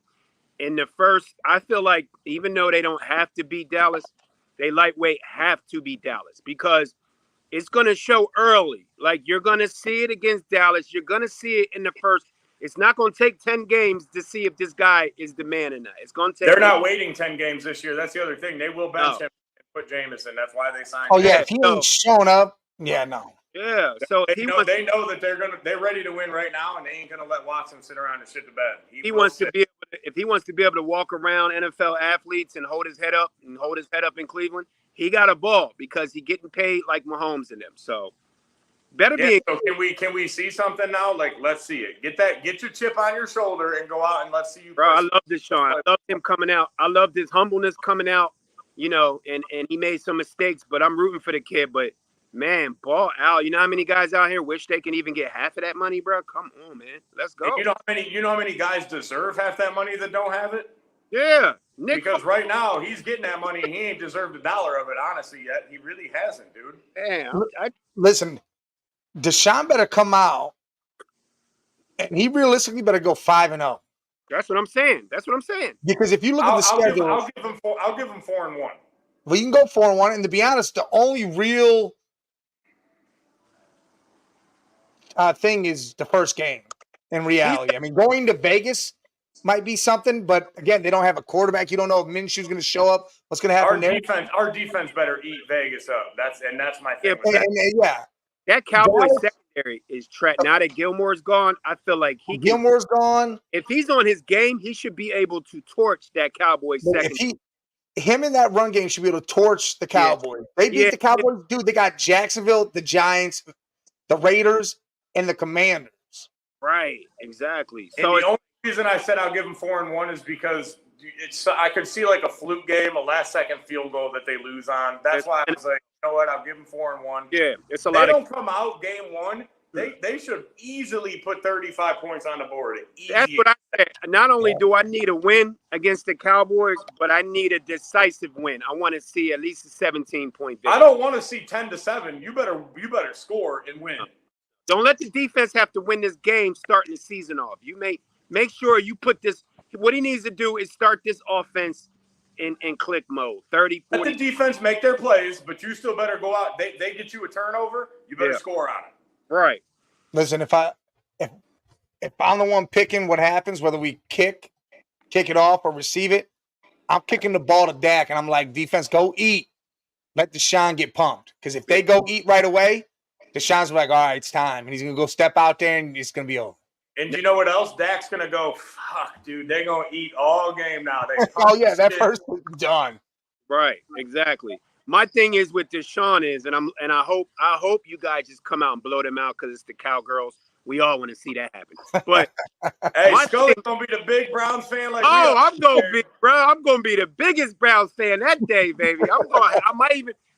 in the first, I feel like even though they don't have to beat Dallas, they lightweight have to beat Dallas because it's going to show early. Like you're going to see it against Dallas. You're going to see it in the first. It's not going to take 10 games to see if this guy is the man or not. It's going to take. They're not waiting 10 games this year. That's the other thing. They will bench him and put Jameson. That's why they signed him. Oh yeah, if he ain't showing up, no. Yeah, so they know that they're ready to win right now, and they ain't gonna let Watson sit around and shit the bed. He wants to be able to walk around NFL athletes and hold his head up in Cleveland. He got a ball because he getting paid like Mahomes and them. So better be. So can we see something now? Like let's see it. Get your chip on your shoulder and go out and let's see you. Bro, I love this, Sean. I love him coming out. I love his humbleness coming out. You know, and he made some mistakes, but I'm rooting for the kid. But man, ball out. You know how many guys out here wish they can even get half of that money, bro? Come on, man. Let's go. And you know how many guys deserve half that money that don't have it? Yeah. Because right now he's getting that money and he ain't deserved $1 of it, honestly, yet. He really hasn't, dude. Damn. Listen, Deshaun better come out and he realistically better go 5-0. That's what I'm saying. Because if you look at the schedule, I'll give him 4-1. Well, you can go 4-1, and to be honest, the only real thing is the first game. In reality, I mean, going to Vegas might be something, but again, they don't have a quarterback. You don't know if Minshew's going to show up. What's going to happen there? Our defense better eat Vegas up. That's my thing. Yeah. That Cowboys secondary is trapped. Now that Gilmore's gone, I feel like he can. Gilmore's gone. If he's on his game, he should be able to torch that Cowboys But secondary. him in that run game should be able to torch the Cowboys. They beat the Cowboys. Dude, they got Jacksonville, the Giants, the Raiders, and the Commanders. Right, exactly. And So the only reason I said I'll give them 4-1 is because I could see like a fluke game, a last-second field goal that they lose on. That's why I was like, you know what? I'll give them 4-1. yeah, it's a They lot don't of. come out game one. They should easily put 35 points on the board. That's what I said. Not only do I need a win against the Cowboys, but I need a decisive win. I want to see at least a 17-point victory. I don't want to see 10-7. You better score and win. Don't let the defense have to win this game starting the season off. You make sure you put this. What he needs to do is start this offense in click mode. 30, Let 40. the defense make their plays, but you still better go out. They get you a turnover, you better score on it. Right. Listen, if I'm the one picking what happens, whether we kick it off or receive it, I'm kicking the ball to Dak, and I'm like, defense, go eat. Let Deshaun get pumped. Because if they go eat right away, Deshaun's like, all right, it's time. And he's going to go step out there, and it's going to be over. And you know what else? Dak's going to go, fuck, dude, they're going to eat all game now. Oh, yeah, that first was done. Right. Exactly. My thing is with Deshaun is, and I hope you guys just come out and blow them out because it's the Cowgirls. We all want to see that happen. But hey, Scully's going to be the big Browns fan like I'm going to be, bro. I'm going to be the biggest Browns fan that day, baby.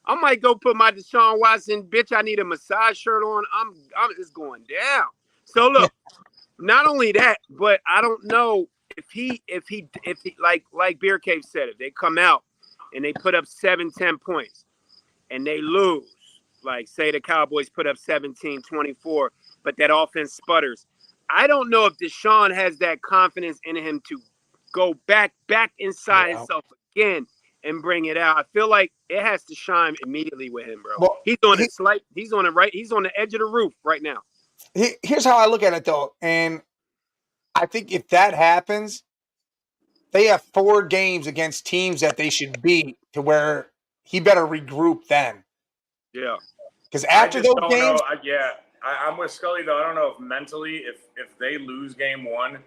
I might go put my Deshaun Watson, bitch, I need a massage shirt on. I'm just going down. So look, not only that, but I don't know if he like Beer Cave said, if they come out and they put up 7-10 points and they lose, like say the Cowboys put up 17-24, but that offense sputters. I don't know if Deshaun has that confidence in him to go back inside himself again and bring it out. I feel like it has to shine immediately with him, bro. Well, he's on the edge of the roof right now. Here's how I look at it, though. And I think if that happens, they have 4 games against teams that they should beat to where he better regroup then. Yeah. Because after those games. I'm with Scully, though. I don't know if mentally, if they lose game 1,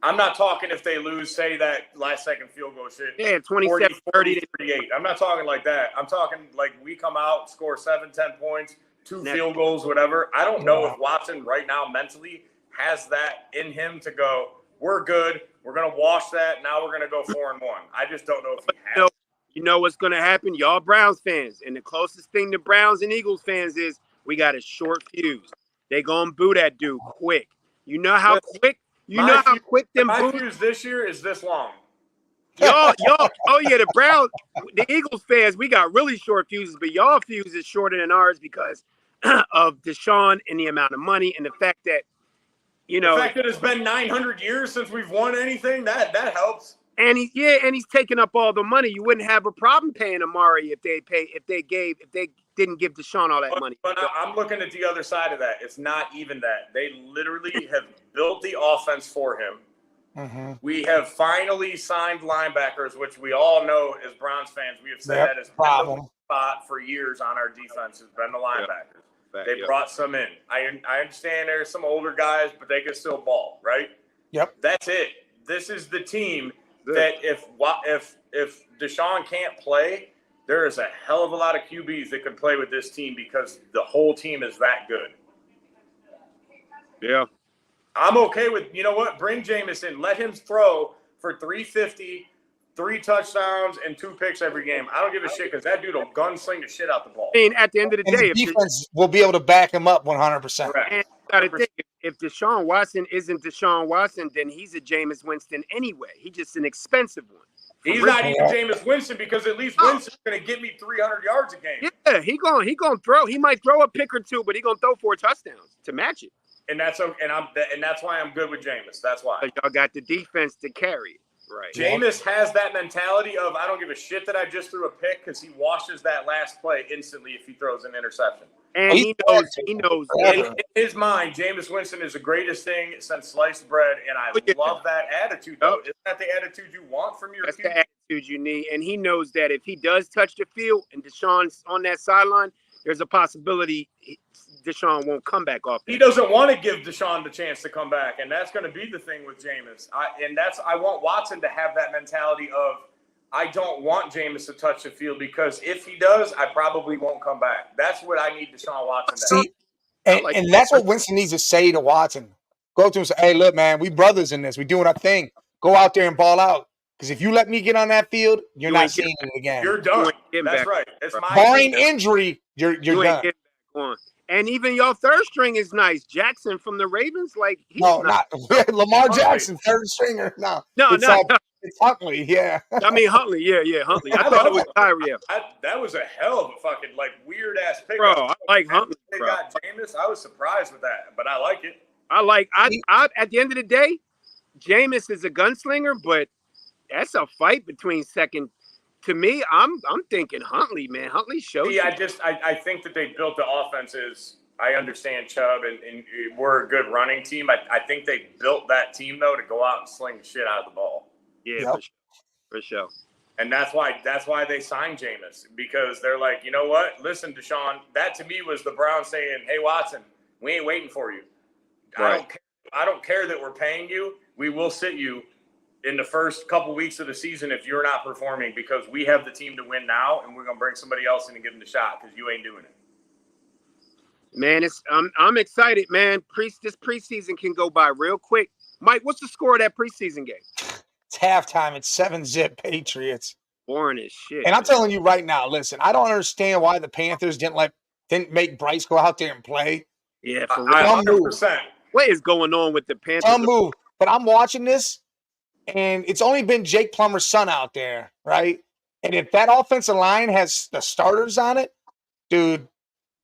I'm not talking if they lose, say, that last-second field goal shit. Yeah, 27, 30, 38. I'm not talking like that. I'm talking like we come out, score 7-10 points, 2 field goals, whatever. I don't know if Watson right now mentally has that in him to go, we're good. We're going to wash that. Now we're going to go 4-1. I just don't know if he has. You know what's going to happen? Y'all Browns fans. And the closest thing to Browns and Eagles fans is we got a short fuse. They going to boo that dude quick. You know how quick? How quick them my boots? fuse this year is this long. Y'all, oh yeah, the Browns, the Eagles fans, we got really short fuses, but y'all fuse is shorter than ours because of Deshaun and the amount of money and the fact that, the fact that it's been 900 years since we've won anything, that helps. And he's taking up all the money. You wouldn't have a problem paying Amari if they didn't give Deshaun all that money. But I'm looking at the other side of that. It's not even that. They literally have built the offense for him. Mm-hmm. We have finally signed linebackers, which we all know as Browns fans. We have said that as problem the spot for years on our defense has been the linebackers. Yep. They brought some in. I understand there's some older guys, but they can still ball, right? Yep. That's it. This is the team that if Deshaun can't play, there is a hell of a lot of QBs that can play with this team because the whole team is that good. Yeah. I'm okay with, you know what? Bring Jameis in. Let him throw for 350, 3 touchdowns, and 2 picks every game. I don't give a shit because that dude will gunsling the shit out the ball. I mean, at the end of the day, the defense will be able to back him up 100%. And gotta think, if Deshaun Watson isn't Deshaun Watson, then he's a Jameis Winston anyway. He's just an expensive one. He's not even Jameis Winston because at least Winston's going to get me 300 yards a game. Yeah, he gonna throw. He might throw a pick or 2, but he gonna throw 4 touchdowns to match it. And that's why I'm good with Jameis. That's why. But y'all got the defense to carry it. Right. Jameis has that mentality of I don't give a shit that I just threw a pick because he washes that last play instantly if he throws an interception. And he knows. In his mind, Jameis Winston is the greatest thing since sliced bread, and I love that attitude, though. Isn't that the attitude you want from your team? That's the attitude you need. And he knows that if he does touch the field and Deshaun's on that sideline, there's a possibility Deshaun won't come back off. He doesn't want to give Deshaun the chance to come back, and that's going to be the thing with Jameis. I want Watson to have that mentality of, I don't want Jameis to touch the field, because if he does, I probably won't come back. That's what I need Deshaun Watson to have. See, and that's what Winston needs to say to Watson. Go up to him and say, hey, look, man, we brothers in this. We doing our thing. Go out there and ball out. Because if you let me get on that field, you're not seeing it again. You're done. That's right. It's my barring injury, you're done. On. And even your third string is nice. Jackson from the Ravens, like not Lamar Jackson, third stringer. No, it's Huntley. Yeah, I mean Huntley. Yeah, Huntley. I thought it was Tyree. That was a hell of a fucking weird ass pick. Bro, I like Huntley. They got Jameis. I was surprised with that, but I like it. I at the end of the day, Jameis is a gunslinger, but that's a fight between second. To me, I'm thinking Huntley, man. Huntley shows. Yeah, I think that they built the offenses. I understand Chubb and we're a good running team. I think they built that team though to go out and sling the shit out of the ball. Yeah, for sure. And that's why they signed Jameis, because they're like, you know what? Listen, Deshaun, that to me was the Browns saying, hey, Watson, we ain't waiting for you. Right. I don't care that we're paying you. We will sit you in the first couple weeks of the season if you're not performing, because we have the team to win now, and we're gonna bring somebody else in and give them the shot because you ain't doing it. Man, I'm excited, man. This preseason can go by real quick. Mike, what's the score of that preseason game? It's halftime. It's 7-zip Patriots. Boring as shit. And I'm telling you right now, listen, I don't understand why the Panthers didn't make Bryce go out there and play. Yeah, for real. 100%. What is going on with the Panthers? Some move. But I'm watching this, and it's only been Jake Plummer's son out there, right? And if that offensive line has the starters on it, dude,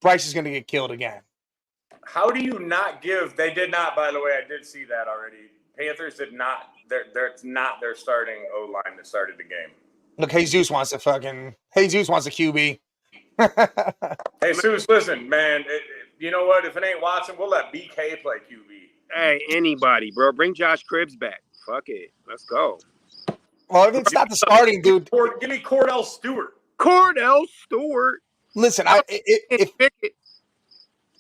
Bryce is going to get killed again. How do you not give – they did not, by the way, I did see that already. Panthers did not – it's not their starting O-line that started the game. Look, Jesus wants a QB. Hey, Jesus, listen, man, you know what? If it ain't Watson, we'll let BK play QB. Hey, anybody, bro. Bring Josh Cribbs back. Fuck it. Let's go. Well, if it's not the starting, dude. Give me Cordell Stewart. Listen, if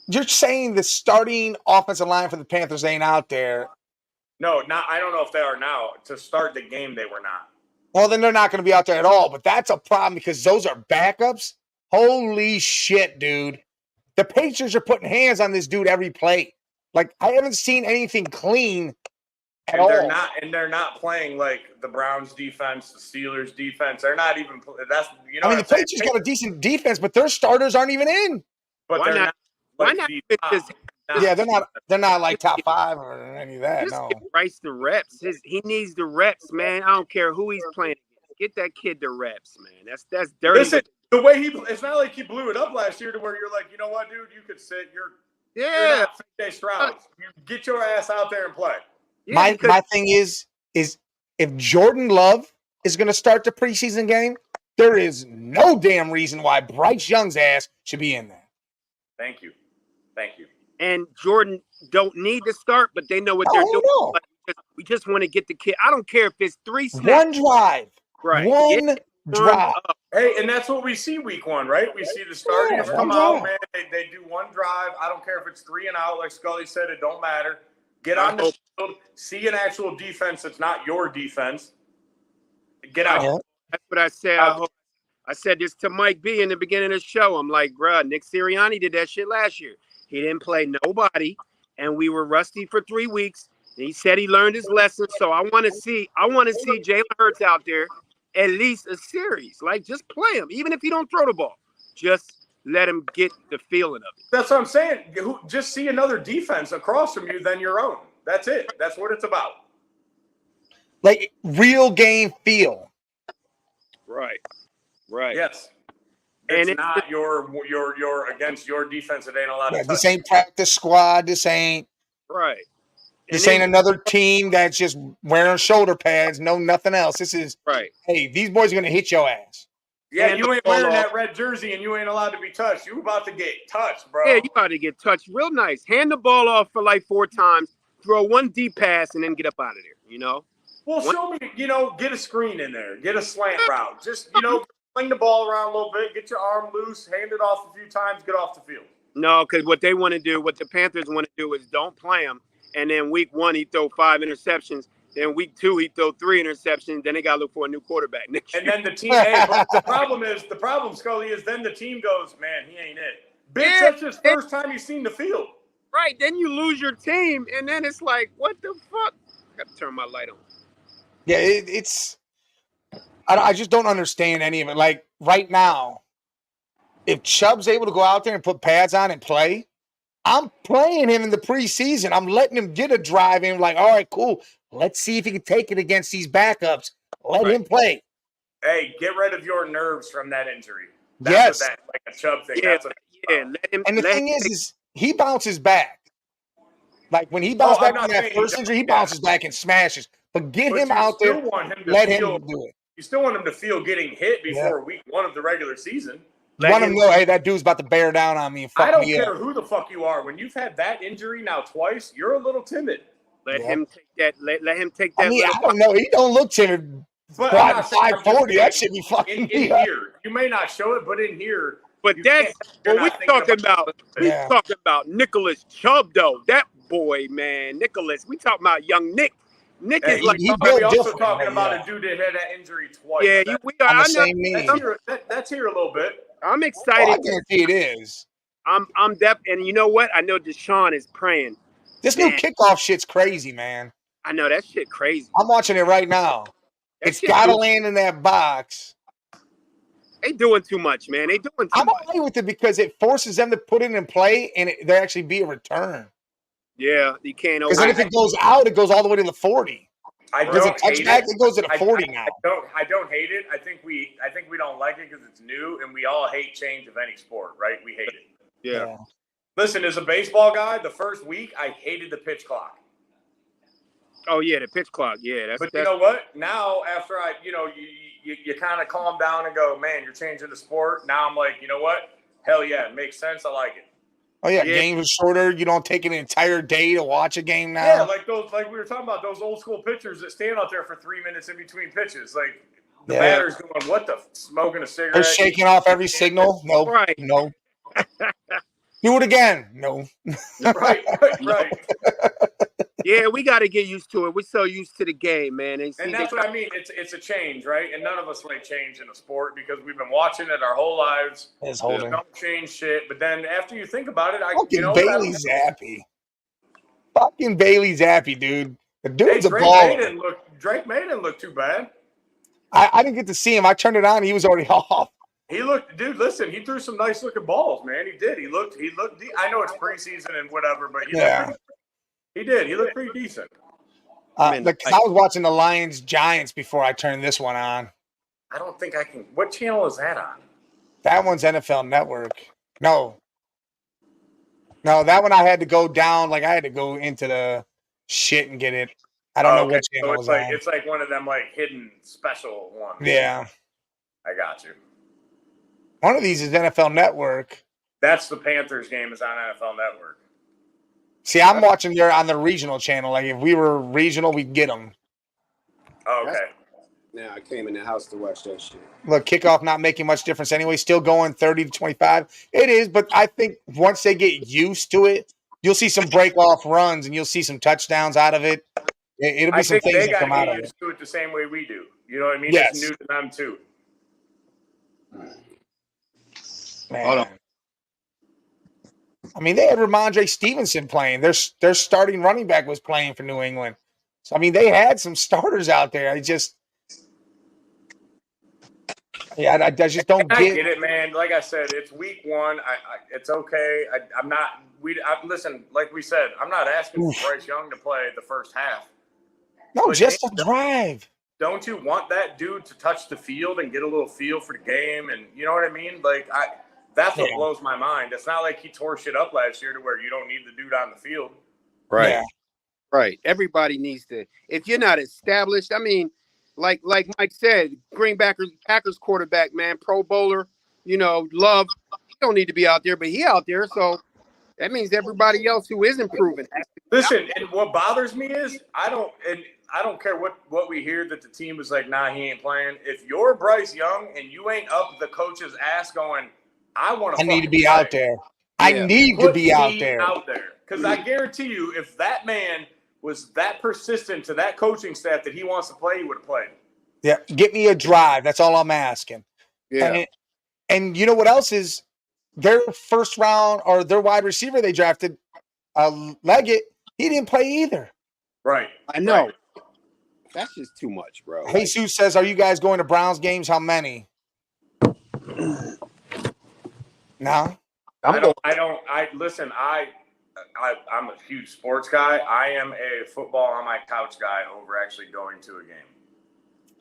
you're saying the starting offensive line for the Panthers ain't out there. No, I don't know if they are now. To start the game, they were not. Well, then they're not going to be out there at all. But that's a problem because those are backups. Holy shit, dude. The Patriots are putting hands on this dude every play. Like, I haven't seen anything clean at all. They're not playing like the Browns defense, the Steelers defense. They're not even – that's, you know. I mean, the Patriots got a decent defense, but their starters aren't even in. But why not? Why not? Yeah, they're not like top 5 or any of that. No. Give Bryce the reps. He needs the reps, man. I don't care who he's playing against. Get that kid the reps, man. That's dirty. Listen, the way it's not like he blew it up last year to where you're like, you know what, dude, you could sit. You're not J. Stroud. You get your ass out there and play. Yeah, my thing is if Jordan Love is going to start the preseason game, there is no damn reason why Bryce Young's ass should be in there. Thank you. And Jordan don't need to start, but they know what they're doing. No. We just want to get the kid. I don't care if it's 3 snaps. One drive. Right. One drive. Hey, and that's what we see week 1, right? We see the starters come out, man. They do one drive. I don't care if it's 3 and out. Like Scully said, it don't matter. Get on the field. See an actual defense that's not your defense. Get out. That's what I said. I said this to Mike B in the beginning of the show. I'm like, bruh, Nick Sirianni did that shit last year. He didn't play nobody, and we were rusty for 3 weeks. And he said he learned his lesson. So I want to see Jalen Hurts out there at least a series. Like, just play him, even if he don't throw the ball. Just let him get the feeling of it. That's what I'm saying. Just see another defense across from you than your own. That's it. That's what it's about. Like real game feel. Right. Yes. It's not your against your defense that ain't allowed to touch. This ain't practice squad. This ain't right. This ain't another team that's just wearing shoulder pads. No, nothing else. This is right. Hey, these boys are gonna hit your ass. Yeah, you ain't wearing that red jersey and you ain't allowed to be touched. You about to get touched, bro. Yeah, you about to get touched real nice. Hand the ball off for like 4 times, throw one deep pass, and then get up out of there, you know? Well, show me, get a screen in there. Get a slant route. Just, fling the ball around a little bit, get your arm loose, hand it off a few times, get off the field. No, because what they want to do, what the Panthers want to do is don't play him. And then week 1, he throw 5 interceptions. Then week 2, he throw 3 interceptions. Then they got to look for a new quarterback next year. And then the team, hey, but the problem, Scully, is then the team goes, man, he ain't it. Bitch, that's his first time he's seen the field. Right. Then you lose your team. And then it's like, what the fuck? I got to turn my light on. Yeah, I just don't understand any of it. Like right now, if Chubb's able to go out there and put pads on and play, I'm playing him in the preseason. I'm letting him get a drive in. Like, all right, cool. Let's see if he can take it against these backups. Let him play. Hey, get rid of your nerves from that injury. Yes. Like a Chubb thing. Yeah, That's what let him. And the thing is he bounces back. Like when he bounced back from that first injury, he bounces back and smashes. But get him out there. Let him do it. You still want him to feel getting hit before week 1 of the regular season. You want him to know, hey, that dude's about to bear down on me and fuck me up. I don't care who the fuck you are. When you've had that injury now twice, you're a little timid. Let him take that. Let him take that. I mean, I don't know. He don't look timid. But 540, that should be fucking in here. You may not show it, but in here. But that's what we're talking about. We're talking about Nicholas Chubb, though. That boy, man, Nicholas. We talking about young Nick. Nick is like. We're also talking about a dude that had that injury twice. Yeah, we are. That's here a little bit. I'm excited. I guarantee it is. I'm deaf, and you know what? I know Deshaun is praying. This new kickoff shit's crazy, man. I know that shit crazy. I'm watching it right now. It's got to land in that box. They doing too much, man. They doing too much. I'm okay with it because it forces them to put it in play and there actually be a return. Yeah, you can't. Because then if it goes out, it goes all the way to the 40. I don't hate it. It goes to the 40 now. I don't hate it. I think we don't like it because it's new, and we all hate change of any sport, right? We hate it. Yeah. Listen, as a baseball guy, the first week I hated the pitch clock. Oh yeah, the pitch clock. Yeah, But you know what? Now after you kind of calm down and go, man, you're changing the sport. Now I'm like, you know what? Hell yeah, it makes sense. I like it. Oh yeah, games are shorter. You don't take an entire day to watch a game now. Yeah, like we were talking about those old school pitchers that stand out there for 3 minutes in between pitches. Like the batter's going, what the smoking a cigarette? They're shaking off every signal. No, right. No. Do it again. No. right. Yeah, we got to get used to it. We're so used to the game, man. And that's what I mean. It's a change, right? And none of us like change in a sport because we've been watching it our whole lives. Don't change shit. But then after you think about it, Bailey Zappi. Fucking Bailey Zappi, dude. The dude's a baller. Drake May didn't look too bad. I didn't get to see him. I turned it on. He was already off. He looked, dude. Listen, he threw some nice looking balls, man. He did. He looked. I know it's preseason and whatever, but he did. He looked pretty decent. I was watching the Lions Giants before I turned this one on. I don't think I can. What channel is that on? That one's NFL Network. No, that one I had to go down. Like I had to go into the shit and get it. I don't know what channel it was on. It's like one of them like hidden special ones. Yeah, I got you. One of these is NFL Network. That's the Panthers game is on NFL Network. See, I'm watching there on the regional channel. Like if we were regional, we'd get them. Oh, okay. Now I came in the house to watch that shit. Look, kickoff not making much difference anyway. Still going 30-25. It is, but I think once they get used to it, you'll see some break-off runs and you'll see some touchdowns out of it. It'll be some things that come out of it. They got to get used to it the same way we do. You know what I mean? Yes. It's new to them too. Man. Hold on. I mean, they had Ramondre Stevenson playing. Their starting running back was playing for New England. So, I mean, they had some starters out there. I just don't get it, man. Like I said, it's week 1. It's okay. Listen, like we said, I'm not asking for Bryce Young to play the first half. No, but just a drive. Don't you want that dude to touch the field and get a little feel for the game? And you know what I mean? Like, that's what blows my mind. It's not like he tore shit up last year to where you don't need the dude on the field. Right. Yeah. Right. Everybody needs to. If you're not established, I mean, like Mike said, Green Packers quarterback, man, Pro Bowler, Love. He don't need to be out there, but he out there. So that means everybody else who is improving. Listen, and what bothers me is I don't care what we hear that the team is like, nah, he ain't playing. If you're Bryce Young and you ain't up the coach's ass going, I need to be out there. I Yeah. need to Put be out me there. out there. Because I guarantee you, if that man was that persistent to that coaching staff that he wants to play, he would have played. Yeah, get me a drive. That's all I'm asking. Yeah. And you know what else is their first round or their wide receiver they drafted, Leggett. He didn't play either. Right. I know. Right. That's just too much, bro. Like, Jesus says, "Are you guys going to Browns games? How many?" No. Listen, I'm a huge sports guy. I am a football on my couch guy over actually going to a game.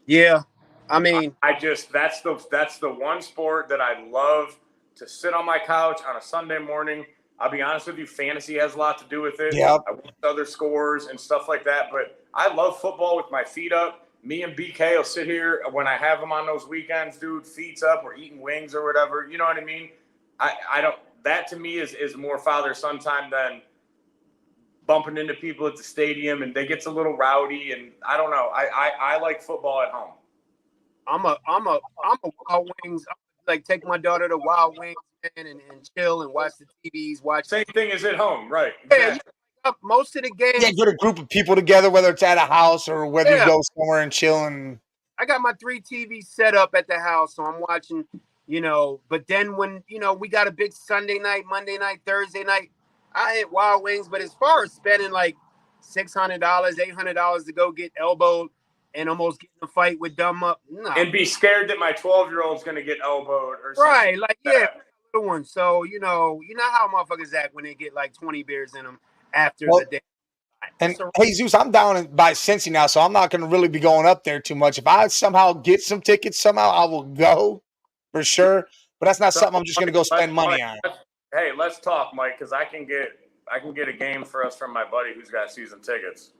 yeah. I mean, that's the one sport that I love to sit on my couch on a Sunday morning. I'll be honest with you, fantasy has a lot to do with it. Yep. I watch other scores and stuff like that, but I love football with my feet up. Me and BK will sit here when I have them on those weekends, dude, feet up, we're eating wings or whatever. You know what I mean? I don't. That to me is more father-son time than bumping into people at the stadium, and they gets a little rowdy. And I don't know. I like football at home. I'm a Wild Wings. Like take my daughter to Wild Wings and chill and watch the TVs. Same thing as at home, right? Yeah, Exactly. most of the games. Yeah, get a group of people together, whether it's at a house or whether you go somewhere and chill. And I got my 3 TVs set up at the house, so I'm watching. But then when we got a big Sunday night, Monday night, Thursday night, I hit Wild Wings. But as far as spending like $600, $800 to go get elbowed and almost get in a fight with Dumb Up, nah. And be scared that my 12-year-old's going to get elbowed or something. Right, like little one. So you know how motherfuckers act when they get like 20 beers in them after the day. And Jesus, I'm down by Cincy now, so I'm not going to really be going up there too much. If I somehow get some tickets, somehow I will go for sure. But that's not something I'm just going to go spend money on. Hey, let's talk, Mike, because I can get a game for us from my buddy who's got season tickets.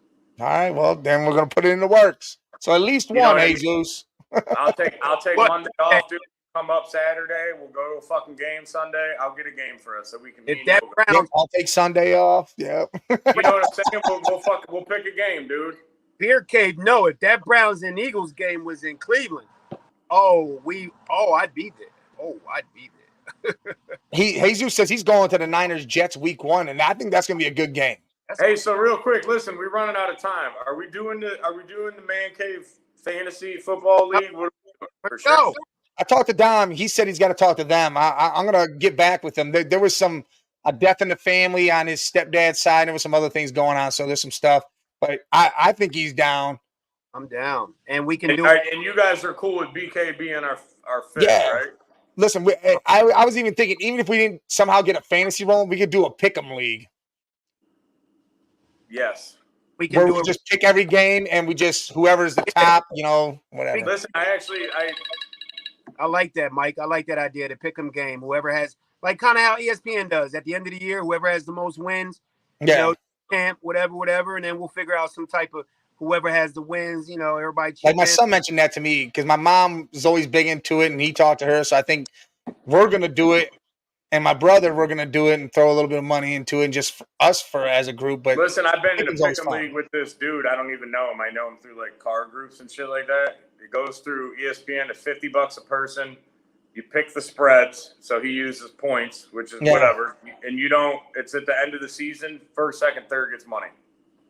All right, well then we're going to put it in the works. So at least one, Jesus. I'll take Monday off, dude. Come up Saturday. We'll go to a fucking game Sunday. I'll get a game for us so we can. I'll take Sunday off. Yeah. You know what I'm saying? We'll pick a game, dude. Beer Cave. No, if that Browns and Eagles game was in Cleveland, I'd be there. I'd be there. Jesus says he's going to the Niners Jets week 1, and I think that's going to be a good game. Hey, so real quick, listen, we're running out of time. Are we doing the Man Cave Fantasy Football League? For sure. I talked to Dom. He said he's got to talk to them. I'm going to get back with him. There was a death in the family on his stepdad's side. There was some other things going on, so there's some stuff. But I think he's down. I'm down, and we can do it. And you guys are cool with BK being our fifth, right? Listen, I was even thinking, even if we didn't somehow get a fantasy role, we could do a pick'em league. Yes. We can just pick every game, and we just whoever's the top, whatever. Listen, I like that, Mike. I like that idea, the pick'em game. Whoever has, like, kind of how ESPN does at the end of the year, whoever has the most wins, camp, whatever, and then we'll figure out some type of whoever has the wins. Everybody. Like my son mentioned that to me because my mom is always big into it, and he talked to her. So I think we're gonna do it, and my brother, we're gonna do it and throw a little bit of money into it, and just us as a group. But listen, I've been in a pick'em league with this dude. I don't even know him. I know him through like car groups and shit like that. It goes through ESPN at $50 a person. You pick the spreads, so he uses points, which is whatever. And you don't. It's at the end of the season. First, second, third gets money.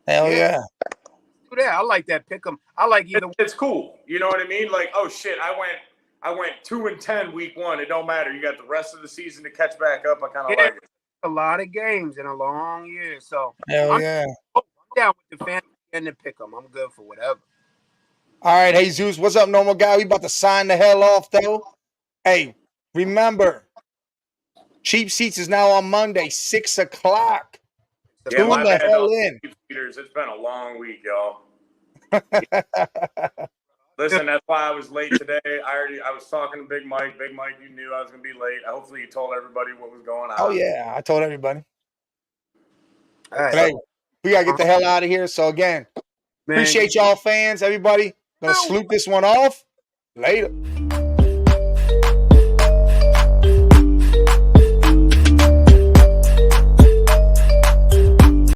Hell yeah. Do that. I like that pick'em. I like either. It's cool. You know what I mean? Like, oh shit, I went 2-10 week 1. It don't matter. You got the rest of the season to catch back up. I kind of like it. A lot of games in a long year, so I'm down with the fantasy and the pick'em. I'm good for whatever. All right, hey Zeus, what's up, normal guy? We about to sign the hell off though. Hey, remember, Cheap Seats is now on Monday, 6 o'clock. Yeah, Tune the hell in. It's been a long week, y'all. Listen, that's why I was late today. I was talking to Big Mike. Big Mike, you knew I was gonna be late. Hopefully, you told everybody what was going on. Oh yeah, I told everybody. All right. Hey, we gotta get the hell out of here. So again, appreciate y'all fans, everybody. Gonna salute this one off. Later.